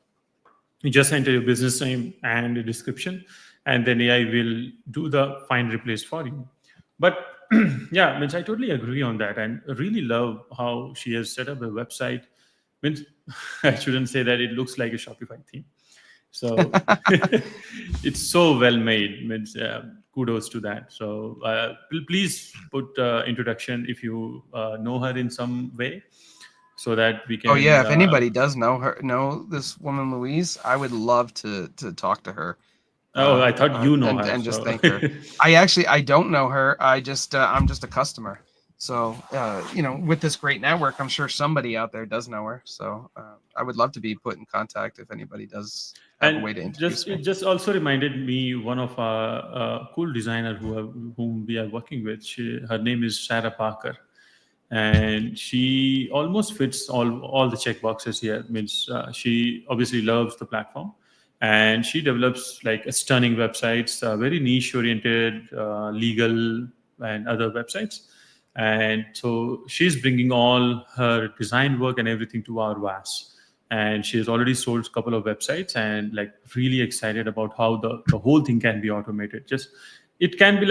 you just enter your business name and a description, and then AI will do the find replace for you. But yeah, I totally agree on that, and really love how she has set up a website. I shouldn't say that it looks like a Shopify theme. So it's so well made. Kudos to that. So please put introduction if you know her in some way, so that we can. Oh yeah, if anybody does know this woman Louise, I would love to talk to her. Oh, I thought you know her. And just thank her. I don't know her. I'm just a customer. So with this great network, I'm sure somebody out there does know her. So I would love to be put in contact if anybody does have a way to introduce me. It just also reminded me one of our cool designer whom we are working with. Her name is Sarah Parker, and she almost fits all the check boxes here. She obviously loves the platform, and she develops like a stunning websites, very niche oriented, legal and other websites. And so she's bringing all her design work and everything to our VAS. And she has already sold a couple of websites, and like really excited about how the whole thing can be automated. It can be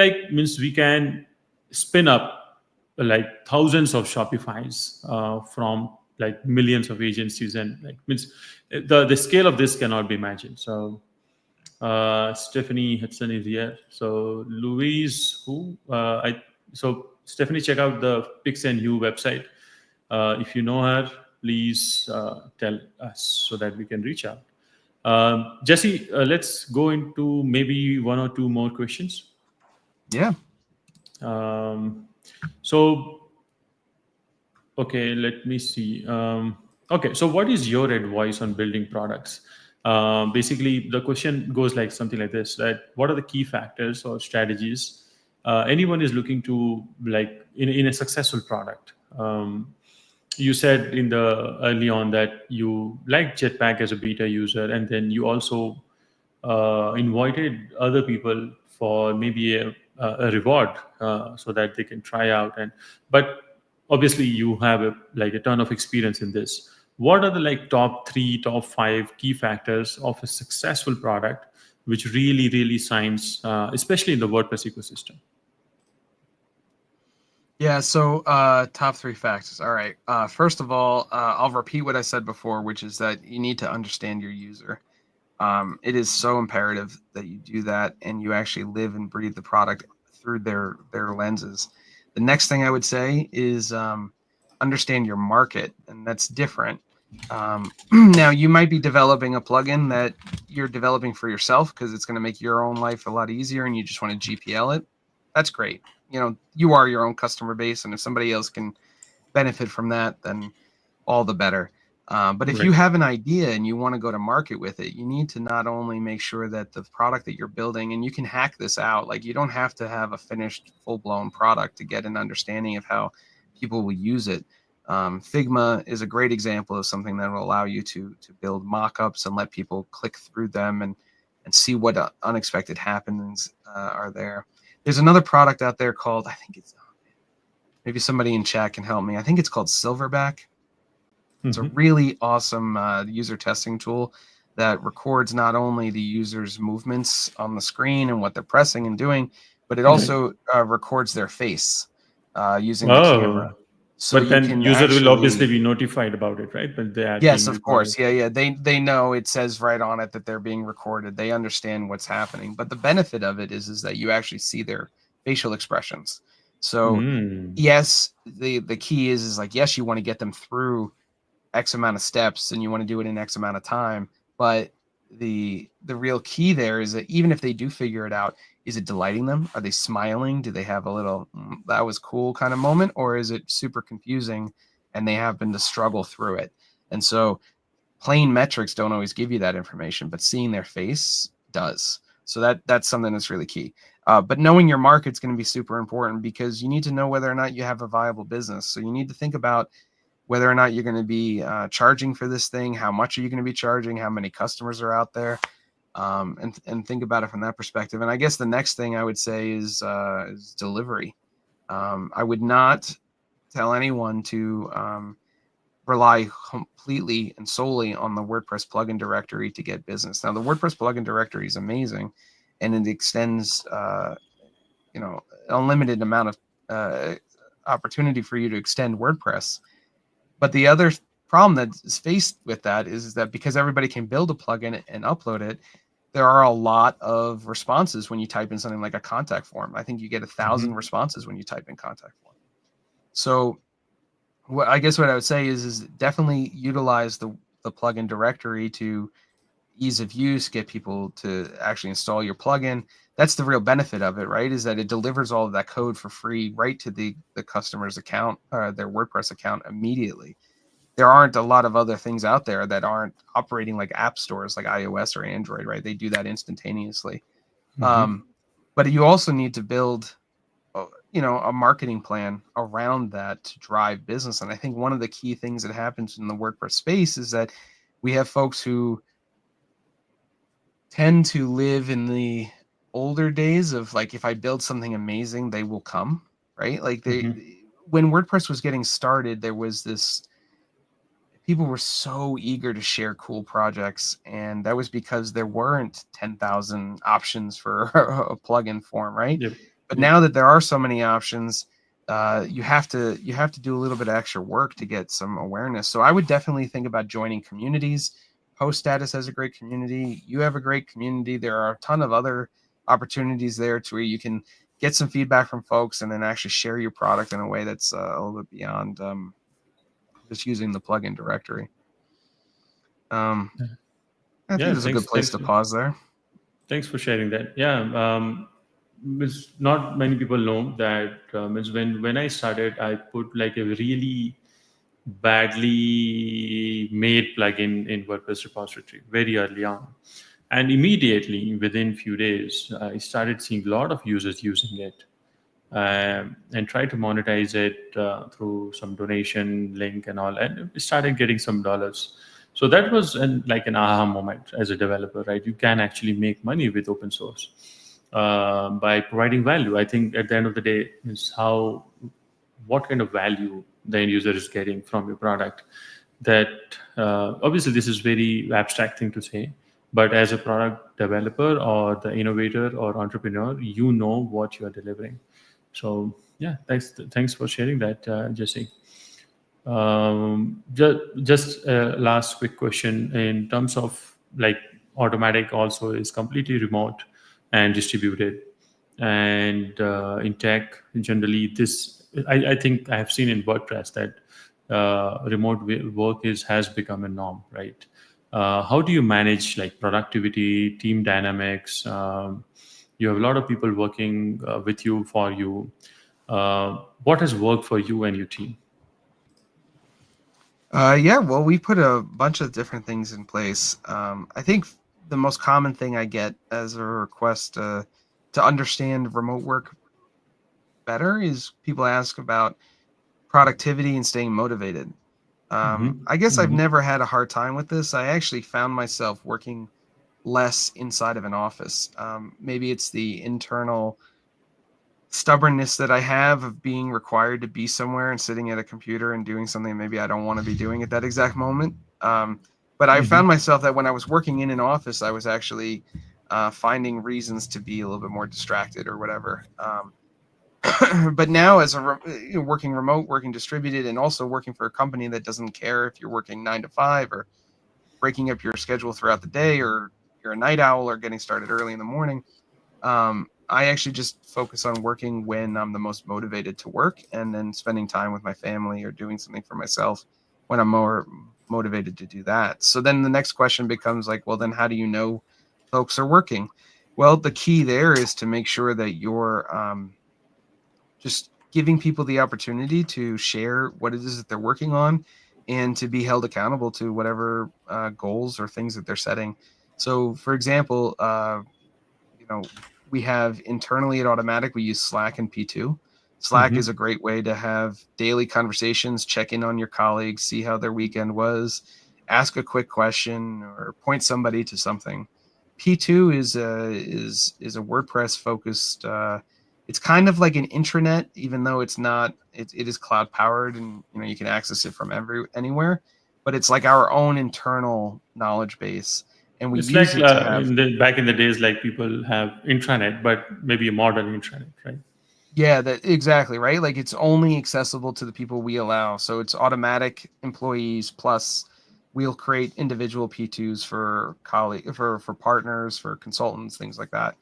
we can spin up like thousands of Shopify's from like millions of agencies, and the scale of this cannot be imagined. So Stephanie Hudson is here. So Louise, Stephanie, check out the Pix and You website. If you know her, please tell us so that we can reach out. Jesse, let's go into maybe one or two more questions. Yeah. Okay, let me see. Okay, so what is your advice on building products? Basically, the question goes like something like this: that what are the key factors or strategies anyone is looking to in a successful product? You said early on that you liked Jetpack as a beta user, and then you also invited other people for maybe a reward so that they can try out. But obviously you have a ton of experience in this. What are the top 3, top 5 key factors of a successful product which really shines, especially in the WordPress ecosystem? Yeah, so top 3 factors. All right. First of all, I'll repeat what I said before, which is that you need to understand your user. It is so imperative that you do that and you actually live and breathe the product through their lenses. The next thing I would say is understand your market, and that's different. Now, you might be developing a plugin that you're developing for yourself because it's going to make your own life a lot easier and you just want to GPL it. That's great. You are your own customer base, and if somebody else can benefit from that, then all the better. But if you have an idea and you want to go to market with it, you need to not only make sure that the product that you're building, and you can hack this out, you don't have to have a finished full-blown product to get an understanding of how people will use it. Figma is a great example of something that will allow you to build mock-ups and let people click through them and see what unexpected happenings are there. There's another product out there called, I think it's, maybe somebody in chat can help me. I think it's called Silverback. It's a really awesome user testing tool that records not only the user's movements on the screen and what they're pressing and doing, but it also records their face using the camera. Oh, So but you then can user will obviously actually, be notified about it, right? But the ad yes, being of course. recorded. Yeah. They know, it says right on it that they're being recorded. They understand what's happening. But the benefit of it is that you actually see their facial expressions. So Mm. yes, the key is like, yes, you want to get them through X amount of steps and you want to do it in X amount of time. But the real key there is that even if they do figure it out, is it delighting them? Are they smiling? Do they have a little that was cool kind of moment, or is it super confusing and they happen to struggle through it? And so plain metrics don't always give you that information, but seeing their face does. So that's something that's really key. But knowing your market's going to be super important because you need to know whether or not you have a viable business. So you need to think about whether or not you're going to be charging for this thing, how much are you going to be charging, how many customers are out there, and think about it from that perspective. And I guess the next thing I would say is delivery. I would not tell anyone to rely completely and solely on the WordPress plugin directory to get business. Now, the WordPress plugin directory is amazing, and it extends, an unlimited amount of opportunity for you to extend WordPress. But the other problem that is faced with that is that because everybody can build a plugin and upload it, there are a lot of responses when you type in something like a contact form. I think you get 1,000 responses when you type in contact form. So what I would say is definitely utilize the plugin directory to ease of use, get people to actually install your plugin. That's the real benefit of it, right? Is that it delivers all of that code for free right to the customer's account or their WordPress account immediately. There aren't a lot of other things out there that aren't operating like app stores like iOS or Android, right? They do that instantaneously. But you also need to build a marketing plan around that to drive business. And I think one of the key things that happens in the WordPress space is that we have folks who tend to live in the older days of like, if I build something amazing, they will come, right? Like when WordPress was getting started, there was this, people were so eager to share cool projects, and that was because there weren't 10,000 options for a plugin form, right? But now that there are so many options, you have to do a little bit of extra work to get some awareness. So I would definitely think about joining communities. Post Status has a great community. You have a great community. There are a ton of other opportunities there to where you can get some feedback from folks and then actually share your product in a way that's a little bit beyond just using the plugin directory. I think there's a good place to pause there. Thanks for sharing that. Yeah, not many people know that when I started, I put like a really badly made plugin in WordPress repository very early on. And immediately, within few days, I started seeing a lot of users using it. And try to monetize it through some donation link and all, and we started getting some dollars. So that was like an aha moment as a developer, right? You can actually make money with open source by providing value. I think at the end of the day is what kind of value the end user is getting from your product. That obviously this is very abstract thing to say, but as a product developer or the innovator or entrepreneur, you know what you are delivering. So yeah, thanks for sharing that, Jesse. Just last quick question in terms of like Automatic also is completely remote and distributed, and in tech generally this I think I have seen in WordPress that remote work has become a norm, right? How do you manage like productivity, team dynamics? You have a lot of people working with you, for you. What has worked for you and your team? Well, we put a bunch of different things in place. I think the most common thing I get as a request to understand remote work better is people ask about productivity and staying motivated. I guess I've never had a hard time with this. I actually found myself working less inside of an office. Maybe it's the internal stubbornness that I have of being required to be somewhere and sitting at a computer and doing something maybe I don't want to be doing at that exact moment. But I found myself that when I was working in an office, I was actually finding reasons to be a little bit more distracted or whatever. But now, as working remote, working distributed, and also working for a company that doesn't care if you're working 9 to 5 or breaking up your schedule throughout the day, or you're a night owl or getting started early in the morning, I actually just focus on working when I'm the most motivated to work, and then spending time with my family or doing something for myself when I'm more motivated to do that. So then the next question becomes like, well, then how do you know folks are working? Well, the key there is to make sure that you're just giving people the opportunity to share what it is that they're working on, and to be held accountable to whatever goals or things that they're setting. So, for example, we have internally at Automatic, we use Slack and P2. Slack is a great way to have daily conversations, check in on your colleagues, see how their weekend was, ask a quick question, or point somebody to something. P2 is a WordPress focused. It's kind of like an intranet, even though it's not. It is cloud powered, and you can access it from anywhere. But it's like our own internal knowledge base. And we It's use like it to have back in the days, like people have intranet, but maybe a modern intranet, right? Yeah, that exactly right. Like it's only accessible to the people we allow. So it's Automatic employees plus we'll create individual P2s for for partners, for consultants, things like that.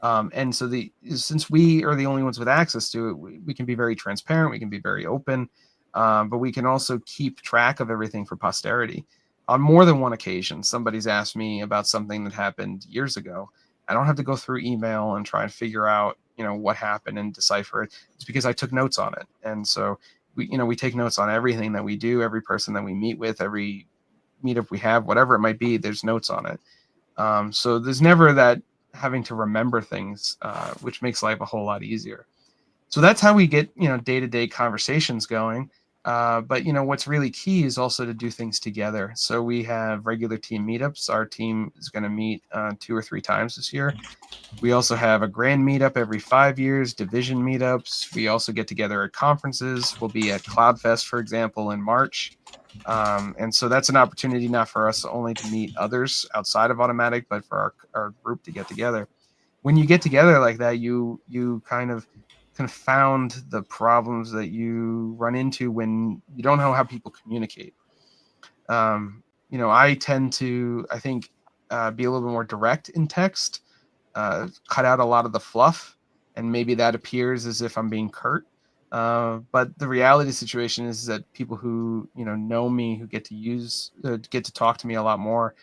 And so since we are the only ones with access to it, we can be very transparent, we can be very open, but we can also keep track of everything for posterity. On more than one occasion, somebody's asked me about something that happened years ago. I don't have to go through email and try and figure out, what happened and decipher it. It's because I took notes on it. And so we take notes on everything that we do, every person that we meet with, every meetup we have, whatever it might be, there's notes on it. So there's never that having to remember things, which makes life a whole lot easier. So that's how we get, day-to-day conversations going. But what's really key is also to do things together. So we have regular team meetups. Our team is going to meet 2 or 3 times this year. We also have a grand meetup every 5 years, division meetups. We also get together at conferences. We'll be at CloudFest, for example, in March. And so that's an opportunity not for us only to meet others outside of Automatic, but for our group to get together. When you get together like that, you kind of confound the problems that you run into when you don't know how people communicate. I tend to, I think, be a little bit more direct in text, cut out a lot of the fluff, and maybe that appears as if I'm being curt. But the reality situation is that people who know me, who get to talk to me a lot more,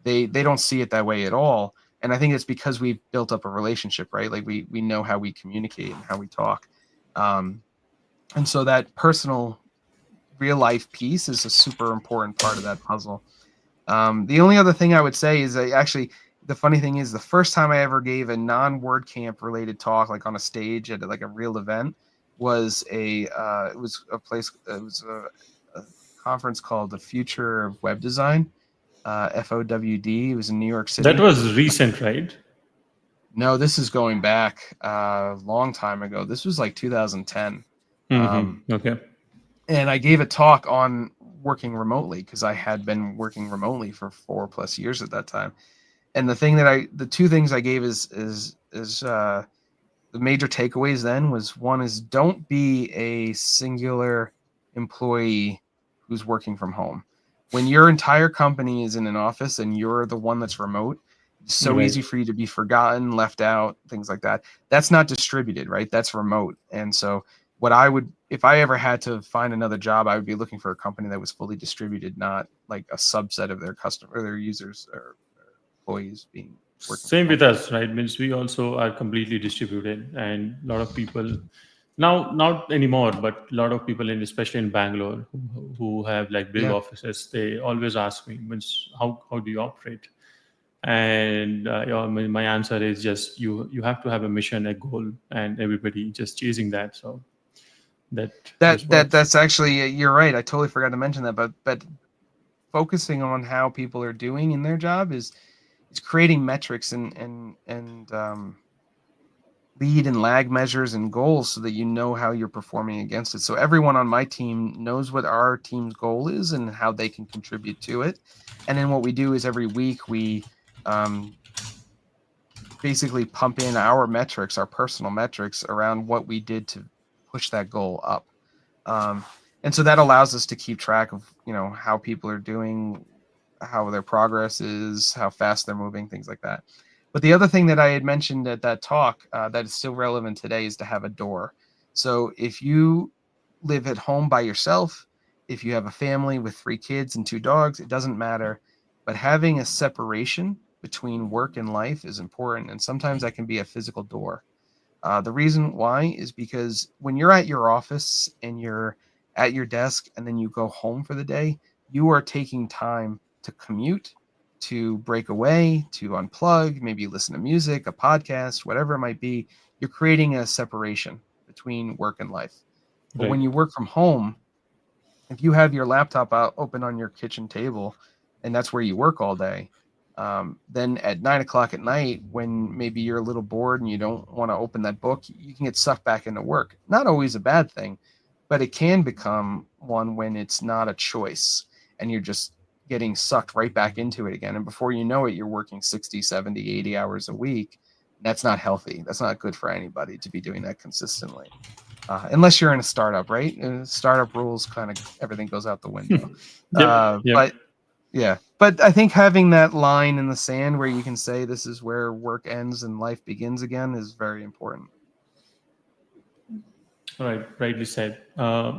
they don't see it that way at all. And I think it's because we've built up a relationship, right? Like we know how we communicate and how we talk. And so that personal real life piece is a super important part of that puzzle. The only other thing I would say is the funny thing is the first time I ever gave a non-WordCamp related talk, like on a stage at like a real event, was a conference called the Future of Web Design, FOWD. It was in New York City. That was recent, right? No, this is going back a long time ago. This was like 2010. Okay. And I gave a talk on working remotely because I had been working remotely for 4+ years at that time. And the 2 things I gave is the major takeaways then was, one is don't be a singular employee who's working from home. When your entire company is in an office and you're the one that's remote, it's so easy for you to be forgotten, left out, things like that. That's not distributed, right? That's remote. And so if I ever had to find another job, I would be looking for a company that was fully distributed, not like a subset of their customer or their users or employees being working. Same with us, right? Means we also are completely distributed, and a lot of people now, not anymore, but a lot of people especially in Bangalore who have like big offices, they always ask me, means how do you operate? And my answer is just you have to have a mission, a goal, and everybody just chasing that. So that's actually, you're right. I totally forgot to mention that, but focusing on how people are doing in their job is creating metrics and lead and lag measures and goals so that you know how you're performing against it. So everyone on my team knows what our team's goal is and how they can contribute to it. And then what we do is every week we basically pump in our metrics, our personal metrics around what we did to push that goal up. And so that allows us to keep track of, how people are doing, how their progress is, how fast they're moving, things like that. But the other thing that I had mentioned at that talk that is still relevant today is to have a door. So if you live at home by yourself, if you have a family with 3 kids and 2 dogs, it doesn't matter. But having a separation between work and life is important. And sometimes that can be a physical door. The reason why is because when you're at your office and you're at your desk and then you go home for the day, you are taking time to commute, to break away, to unplug, maybe listen to music, a podcast, whatever it might be. You're creating a separation between work and life. But when Right. you work from home, if you have your laptop out open on your kitchen table and that's where you work all day, then at 9 o'clock at night, when maybe you're a little bored and you don't want to open that book, you can get sucked back into work. Not always a bad thing, but it can become one when it's not a choice and you're just getting sucked right back into it again. And before you know it, you're working 60, 70, 80 hours a week. That's not healthy. That's not good for anybody to be doing that consistently. Unless you're in a startup, right? Startup rules, kind of everything goes out the window. Yep. Yep. But yeah, but I think having that line in the sand where you can say this is where work ends and life begins again is very important. Right. Rightly said.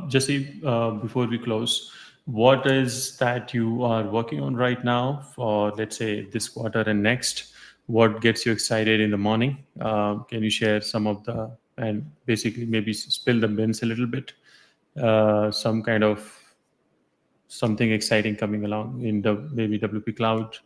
Jesse, before we close, what is that you are working on right now for, let's say, this quarter and next? What gets you excited in the morning? Can you share some of and basically maybe spill the beans a little bit? Some kind of something exciting coming along in the maybe WP Cloud.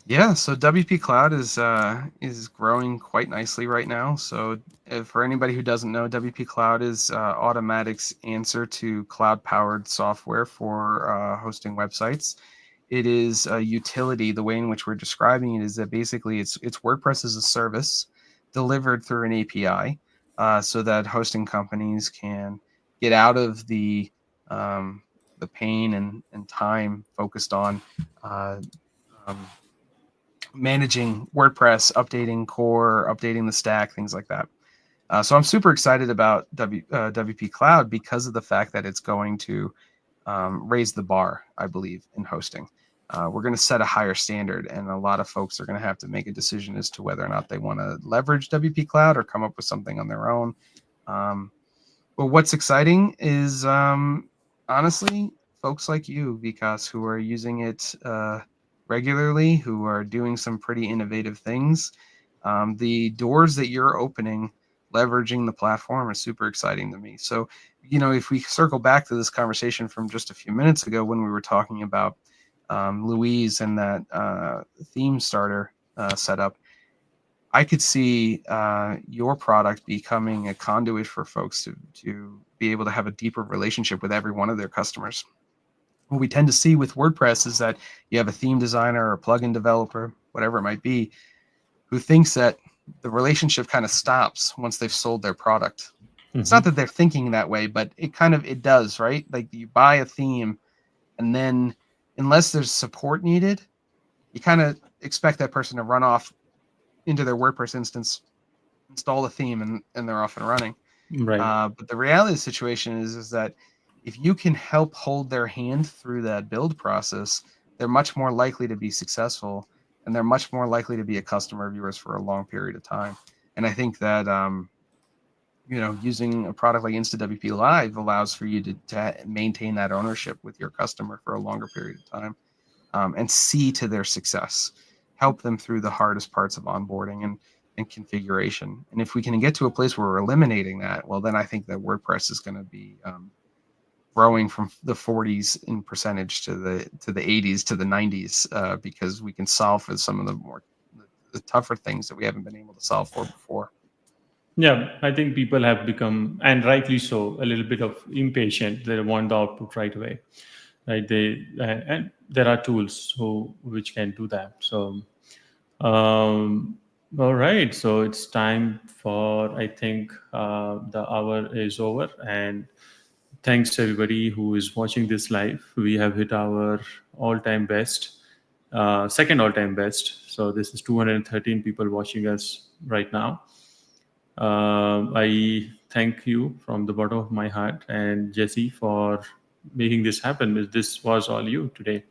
Yeah, so WP Cloud is growing quite nicely right now. So for anybody who doesn't know, WP Cloud is Automatic's answer to cloud-powered software for hosting websites. It is a utility. The way in which we're describing it is that basically it's WordPress as a service delivered through an API, so that hosting companies can get out of the pain and time focused on uh, um, managing WordPress, updating core, updating the stack, things like that. So I'm super excited about WP Cloud because of the fact that it's going to raise the bar, I believe, in hosting. We're going to set a higher standard, and a lot of folks are going to have to make a decision as to whether or not they want to leverage WP Cloud or come up with something on their own. But what's exciting is, honestly, folks like you, Vikas, who are using it regularly, who are doing some pretty innovative things. The doors that you're opening, leveraging the platform, are super exciting to me. So, if we circle back to this conversation from just a few minutes ago when we were talking about Louise and that theme starter setup, I could see your product becoming a conduit for folks to be able to have a deeper relationship with every one of their customers. What we tend to see with WordPress is that you have a theme designer or a plugin developer, whatever it might be, who thinks that the relationship kind of stops once they've sold their product. It's not that they're thinking that way, but it does, right? Like you buy a theme and then unless there's support needed, you kind of expect that person to run off into their WordPress instance, install the theme, and they're off and running. Right. But the reality of the situation is that if you can help hold their hand through that build process, they're much more likely to be successful, and they're much more likely to be a customer of yours for a long period of time. And I think that using a product like InstaWP Live allows for you to maintain that ownership with your customer for a longer period of time, and see to their success, help them through the hardest parts of onboarding and configuration. And if we can get to a place where we're eliminating that, well, then I think that WordPress is going to be growing from the 40s in percentage to the 80s to the 90s, because we can solve for some of the tougher things that we haven't been able to solve for before. Yeah, I think people have become, and rightly so, a little bit of impatient. They want the output right away, right? And there are tools which can do that. So, all right. So it's time for, I think, the hour is over, and thanks to everybody who is watching this live. We have hit our all-time best. second all-time best. So this is 213 people watching us right now. I thank you from the bottom of my heart, and Jesse, for making this happen. This was all you today.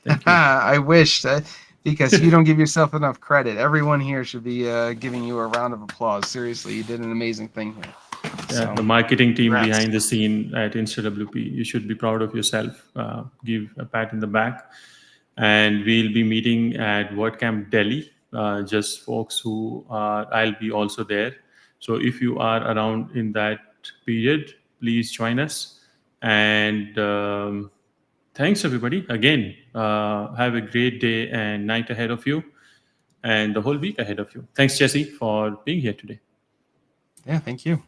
Thank you. I wish that, because you don't give yourself enough credit. Everyone here should be giving you a round of applause. Seriously, you did an amazing thing here. Yeah, the marketing team congrats. behind the scene at ACWP, you should be proud of yourself. Give a pat in the back. And we'll be meeting at WordCamp Delhi. Just folks who I'll be also there. So if you are around in that period, please join us. And thanks, everybody. Again, have a great day and night ahead of you, and the whole week ahead of you. Thanks, Jesse, for being here today. Yeah, thank you.